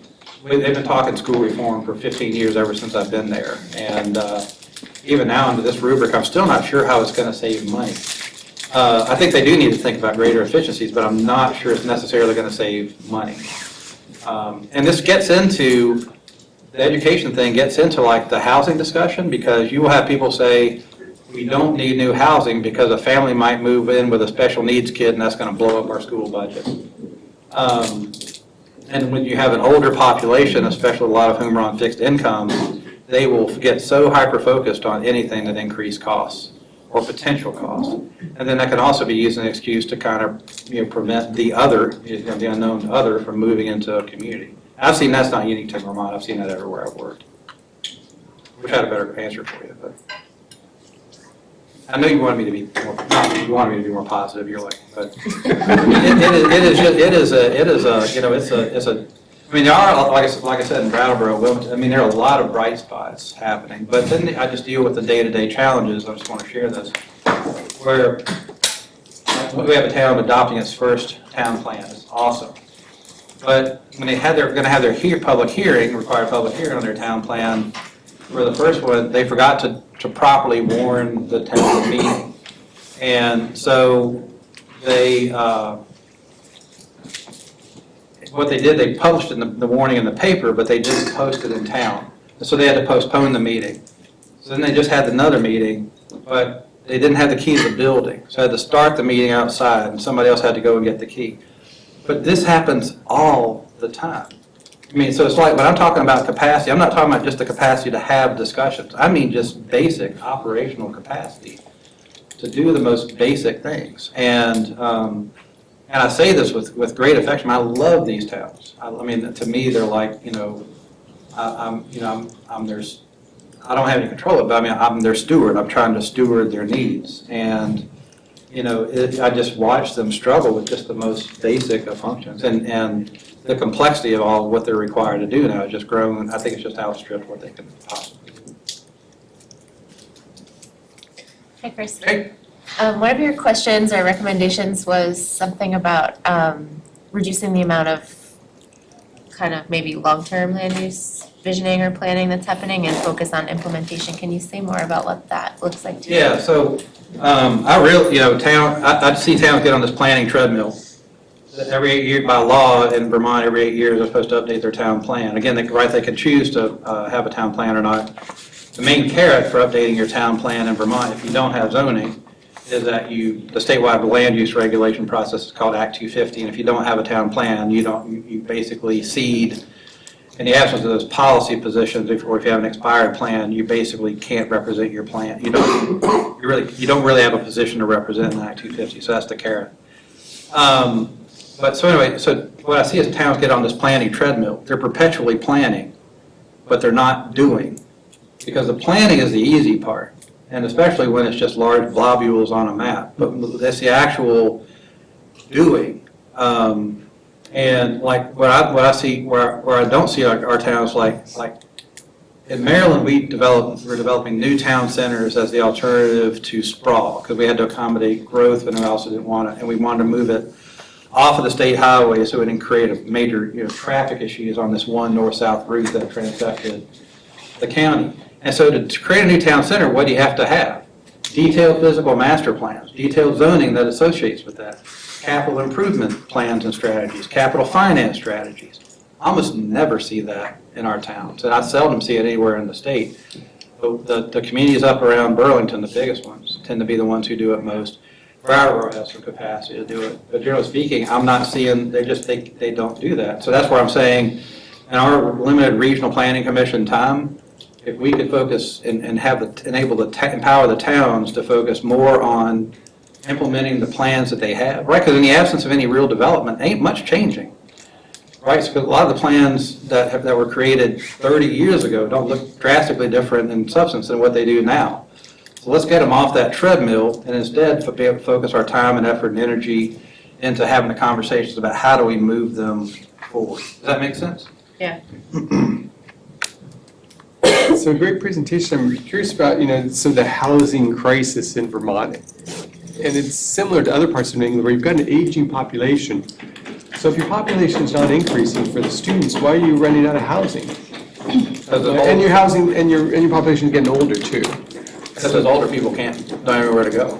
They've been talking school reform for 15 years, ever since I've been there. And even now, under this rubric, I'm still not sure how it's going to save money. I think they do need to think about greater efficiencies, but I'm not sure it's necessarily going to save money. And this gets into, the education thing gets into like the housing discussion, because you will have people say, we don't need new housing because a family might move in with a special needs kid and that's going to blow up our school budget. And when you have an older population, especially a lot of whom are on fixed income, they will get so hyper-focused on anything that increase costs or potential costs. And then that can also be used as an excuse to kind of prevent the other, the unknown other, from moving into a community. I've seen that's not unique to Vermont. I've seen that everywhere I've worked. Wish I had a better answer for you, but I know you wanted me to be more, you wanted me to be more positive. You're like, but I mean, there are, like I said, in Brattleboro, Wilmington, I mean, there are a lot of bright spots happening, but then I just deal with the day-to-day challenges. I just want to share this, where we have a town adopting its first town plan. It's awesome. But when they're going to have their required public hearing on their town plan, for the first one, they forgot to properly warn the town meeting. And so they, what they did, they published the warning in the paper, but they didn't post it in town. So they had to postpone the meeting. So then they just had another meeting, but they didn't have the key to the building. So I had to start the meeting outside, and somebody else had to go and get the key. But this happens all the time. I mean, so it's like when I'm talking about capacity, I'm not talking about just the capacity to have discussions. I mean just basic operational capacity to do the most basic things. And I say this with great affection. I love these towns. I mean, to me, they're like, I'm there's, I don't have any control of it, but I mean, I'm their steward. I'm trying to steward their needs. And, I just watch them struggle with just the most basic of functions. And the complexity of all of what they're required to do now has just grown. I think it's just outstripped what they can possibly do. Hi, Chris. Hey. One of your questions or recommendations was something about reducing the amount of kind of maybe long-term land use visioning or planning that's happening and focus on implementation. Can you say more about what that looks like to you? Yeah, so I really, I see towns get on this planning treadmill. Every 8 years, by law in Vermont, every 8 years they're supposed to update their town plan. Again, they can choose to have a town plan or not. The main carrot for updating your town plan in Vermont, if you don't have zoning, is that the statewide land use regulation process is called Act 250, and if you don't have a town plan, you basically cede, in the absence of those policy positions, or if you have an expired plan, you basically can't represent your plan. You don't really have a position to represent in Act 250, so that's the carrot. But so anyway, so what I see is towns get on this planning treadmill. They're perpetually planning, but they're not doing, because the planning is the easy part. And especially when it's just large globules on a map, but that's the actual doing. And like what I see, where I don't see our towns, like in Maryland, we're developing new town centers as the alternative to sprawl, because we had to accommodate growth, and we also didn't want it, and we wanted to move it off of the state highway so it didn't create a major traffic issues on this one north-south route that transected the county. And so to create a new town center, what do you have to have? Detailed physical master plans, detailed zoning that associates with that, capital improvement plans and strategies, capital finance strategies. I almost never see that in our towns, and I seldom see it anywhere in the state. The communities up around Burlington, the biggest ones, tend to be the ones who do it most. Brattleboro has some capacity to do it, but generally speaking, I'm not seeing, they don't do that. So that's where I'm saying, in our limited regional planning commission time, if we could focus and empower the towns to focus more on implementing the plans that they have, right? Because in the absence of any real development, ain't much changing, right? So a lot of the plans that were created 30 years ago don't look drastically different in substance than what they do now. So let's get them off that treadmill and instead be able to focus our time and effort and energy into having the conversations about how do we move them forward. Does that make sense? Yeah. So great presentation. I'm curious about, so the housing crisis in Vermont. And it's similar to other parts of New England where you've got an aging population. So if your population is not increasing for the students, why are you running out of housing? And your housing and your population is getting older too. Because those older people don't know where to go.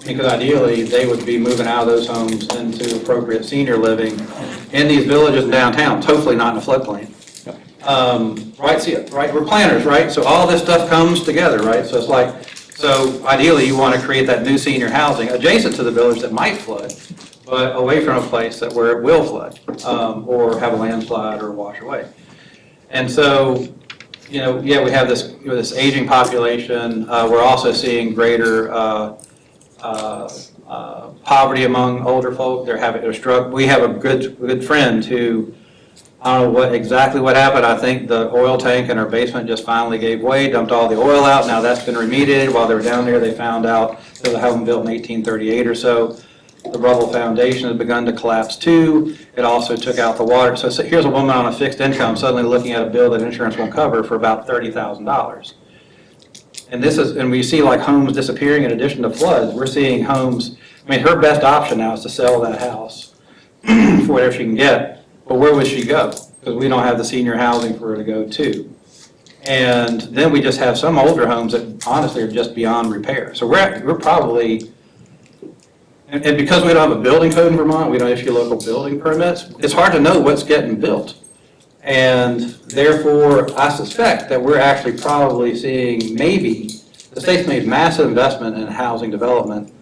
Because ideally, they would be moving out of those homes into appropriate senior living in these villages and downtowns, hopefully not in a floodplain. Right, we're planners, right? So all this stuff comes together, right? So it's like, so ideally you want to create that new senior housing adjacent to the village that might flood, but away from a place where it will flood, or have a landslide or wash away. And so, we have this aging population. We're also seeing greater poverty among older folk. They're struggling. We have a good friend who, I don't know exactly what happened. I think the oil tank in our basement just finally gave way, dumped all the oil out. Now that's been remediated. While they were down there, they found out there was a home built in 1838 or so. The rubble foundation has begun to collapse too. It also took out the water. So here's a woman on a fixed income suddenly looking at a bill that insurance won't cover for about $30,000. And we see like homes disappearing in addition to floods. We're seeing homes, her best option now is to sell that house for whatever she can get. But where would she go? Because we don't have the senior housing for her to go to. And then we just have some older homes that honestly are just beyond repair. So we're probably, and because we don't have a building code in Vermont, we don't issue local building permits, it's hard to know what's getting built. And therefore, I suspect that we're actually probably seeing maybe, the state's made massive investment in housing development.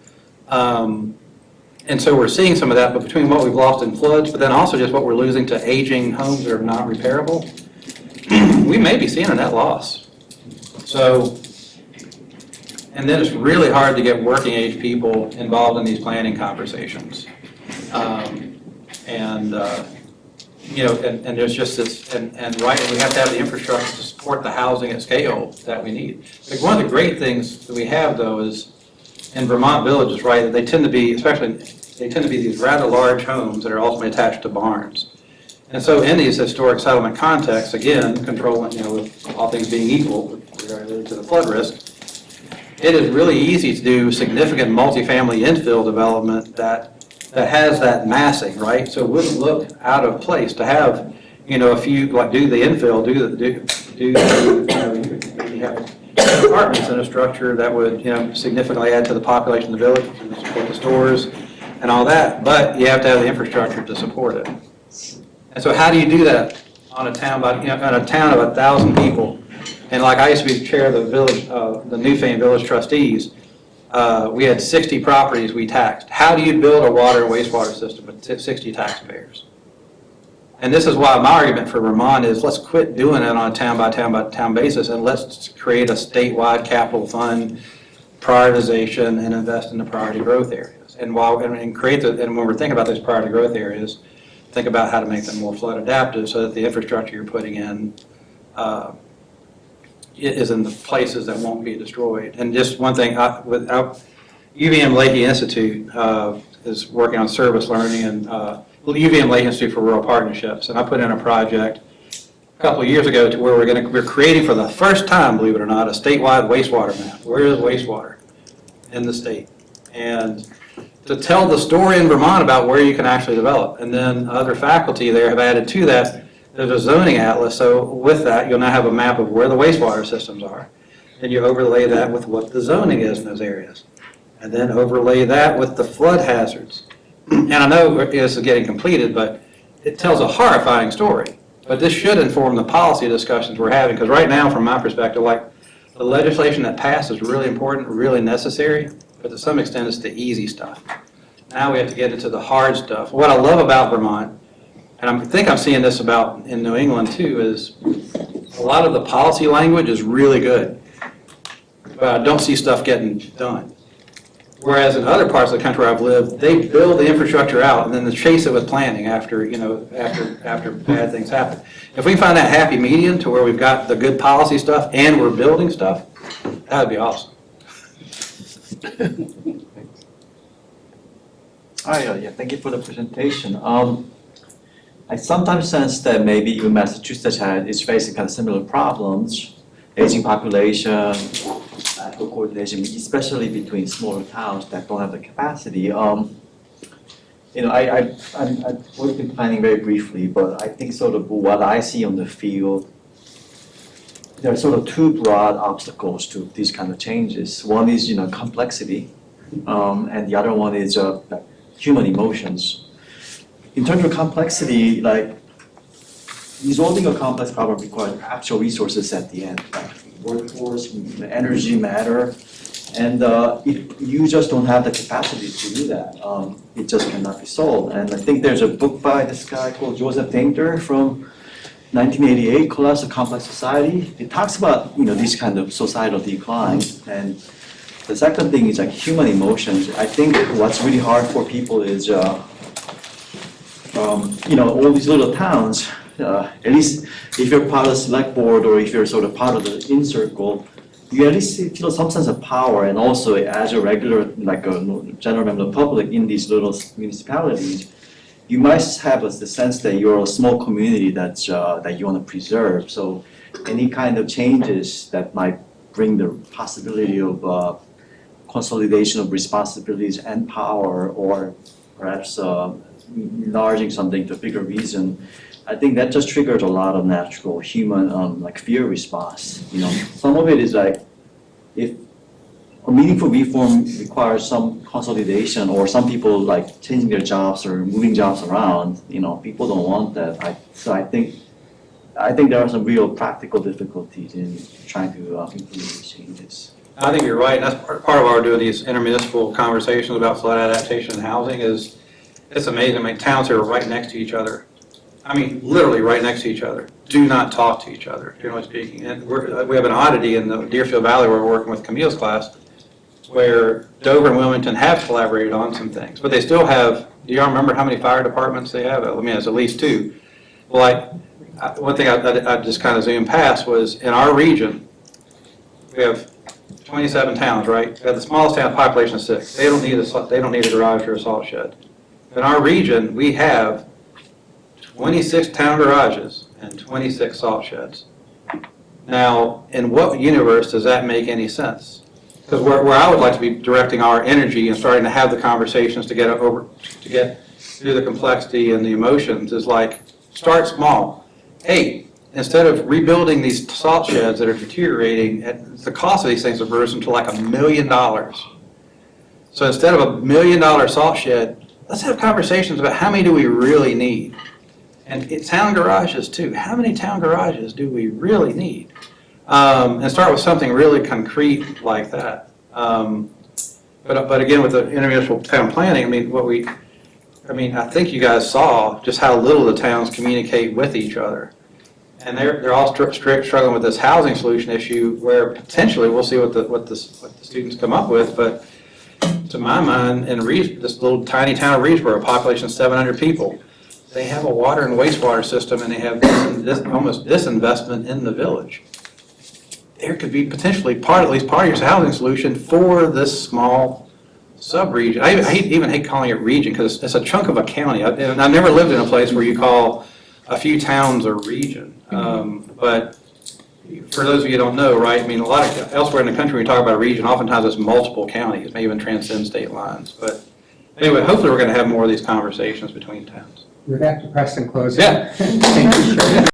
And so we're seeing some of that, but between what we've lost in floods, but then also just what we're losing to aging homes that are not repairable, we may be seeing a net loss. So And then it's really hard to get working age people involved in these planning conversations. And there's just this, and right, we have to have the infrastructure to support the housing at scale that we need. Like one of the great things that we have though is in Vermont villages, right, they tend to be, these rather large homes that are ultimately attached to barns. And so in these historic settlement contexts, again, controlling, with all things being equal, related to the flood risk, it is really easy to do significant multifamily infill development that has that massing, right? So it wouldn't look out of place to have, a few, like do the infill, you have apartments in a structure that would, significantly add to the population of the village, and support the stores and all that, but you have to have the infrastructure to support it. And so how do you do that on a town on a town of 1,000 people? And like I used to be chair of the village, the Newfane Village Trustees, we had 60 properties we taxed. How do you build a water and wastewater system with 60 taxpayers? And this is why my argument for Vermont is let's quit doing it on a town by town by town basis and let's create a statewide capital fund prioritization and invest in the priority growth areas. And when we're thinking about those priority growth areas, think about how to make them more flood adaptive so that the infrastructure you're putting in is in the places that won't be destroyed. And just one thing, UVM Leahy Institute is working on service learning and UVM Leahy Institute for Rural Partnerships. And I put in a project a couple of years ago to where we're creating for the first time, believe it or not, a statewide wastewater map. Where is wastewater in the state? And to tell the story in Vermont about where you can actually develop. And then other faculty there have added to that. There's a zoning atlas, so with that, you'll now have a map of where the wastewater systems are. And you overlay that with what the zoning is in those areas. And then overlay that with the flood hazards. And I know this is getting completed, but it tells a horrifying story. But this should inform the policy discussions we're having, because right now, from my perspective, like the legislation that passed is really important, really necessary, but to some extent it's the easy stuff. Now we have to get into the hard stuff. What I love about Vermont, and I think I'm seeing this about in New England too, is a lot of the policy language is really good, but I don't see stuff getting done. Whereas in other parts of the country where I've lived, they build the infrastructure out and then they chase it with planning after bad things happen. If we can find that happy medium to where we've got the good policy stuff and we're building stuff, that would be awesome. Hi, thank you for the presentation. I sometimes sense that maybe even Massachusetts is facing kind of similar problems, aging population, coordination, especially between smaller towns that don't have the capacity. I've worked in planning very briefly, but I think sort of what I see on the field, there are sort of two broad obstacles to these kind of changes. One is, complexity, and the other one is human emotions. In terms of complexity, like resolving a complex problem requires actual resources at the end, like workforce, energy, matter, and if you just don't have the capacity to do that, it just cannot be solved. And I think there's a book by this guy called Joseph Painter from 1988 called A Complex Society. It talks about this kind of societal decline. And the second thing is like human emotions. I think what's really hard for people is all these little towns, at least if you're part of the select board or if you're sort of part of the in circle, you at least feel some sense of power, and also as a regular, like a general member of the public in these little municipalities, you might have the sense that you're a small community that you want to preserve. So any kind of changes that might bring the possibility of consolidation of responsibilities and power, or perhaps enlarging something to a bigger reason, I think that just triggers a lot of natural human like fear response. Some of it is like if a meaningful reform requires some consolidation, or some people like changing their jobs or moving jobs around. People don't want that. So I think there are some real practical difficulties in trying to implement these changes. I think you're right. That's part of why we're doing these intermunicipal conversations about flood adaptation and housing. Is it's amazing. I mean, towns are right next to each other. I mean, literally right next to each other. Do not talk to each other, generally speaking. And we have an oddity in the Deerfield Valley where we're working with Camille's class. where Dover and Wilmington have collaborated on some things, but they still have, do y'all remember how many fire departments they have? I mean, it's at least 2. Like, one thing I just kind of zoomed past was, in our region, we have 27 towns, right? We have the smallest town, population of 6. They don't need a garage or a salt shed. In our region, we have 26 town garages and 26 salt sheds. Now, in what universe does that make any sense? Because where I would like to be directing our energy and starting to have the conversations to get through the complexity and the emotions is like, start small. Hey, instead of rebuilding these salt sheds that are deteriorating, the cost of these things have risen to like $1 million. So instead of $1 million salt shed, let's have conversations about how many do we really need? And town garages too. How many town garages do we really need? And start with something really concrete like that. But again, with the intermunicipal town planning, I mean, I think you guys saw just how little the towns communicate with each other. And they're all struggling with this housing solution issue where potentially we'll see what the students come up with. But to my mind, in this little tiny town of Reedsboro, population of 700 people, they have a water and wastewater system and they have almost disinvestment in the village. There could be potentially at least part of your housing solution for this small sub-region. I even hate calling it region because it's a chunk of a county. I've never lived in a place where you call a few towns a region. But for those of you who don't know, right, I mean, a lot of elsewhere in the country, when we talk about a region, oftentimes it's multiple counties, may even transcend state lines. But anyway, hopefully we're going to have more of these conversations between towns. With that depressing closing. Yeah. Thank you, Chair.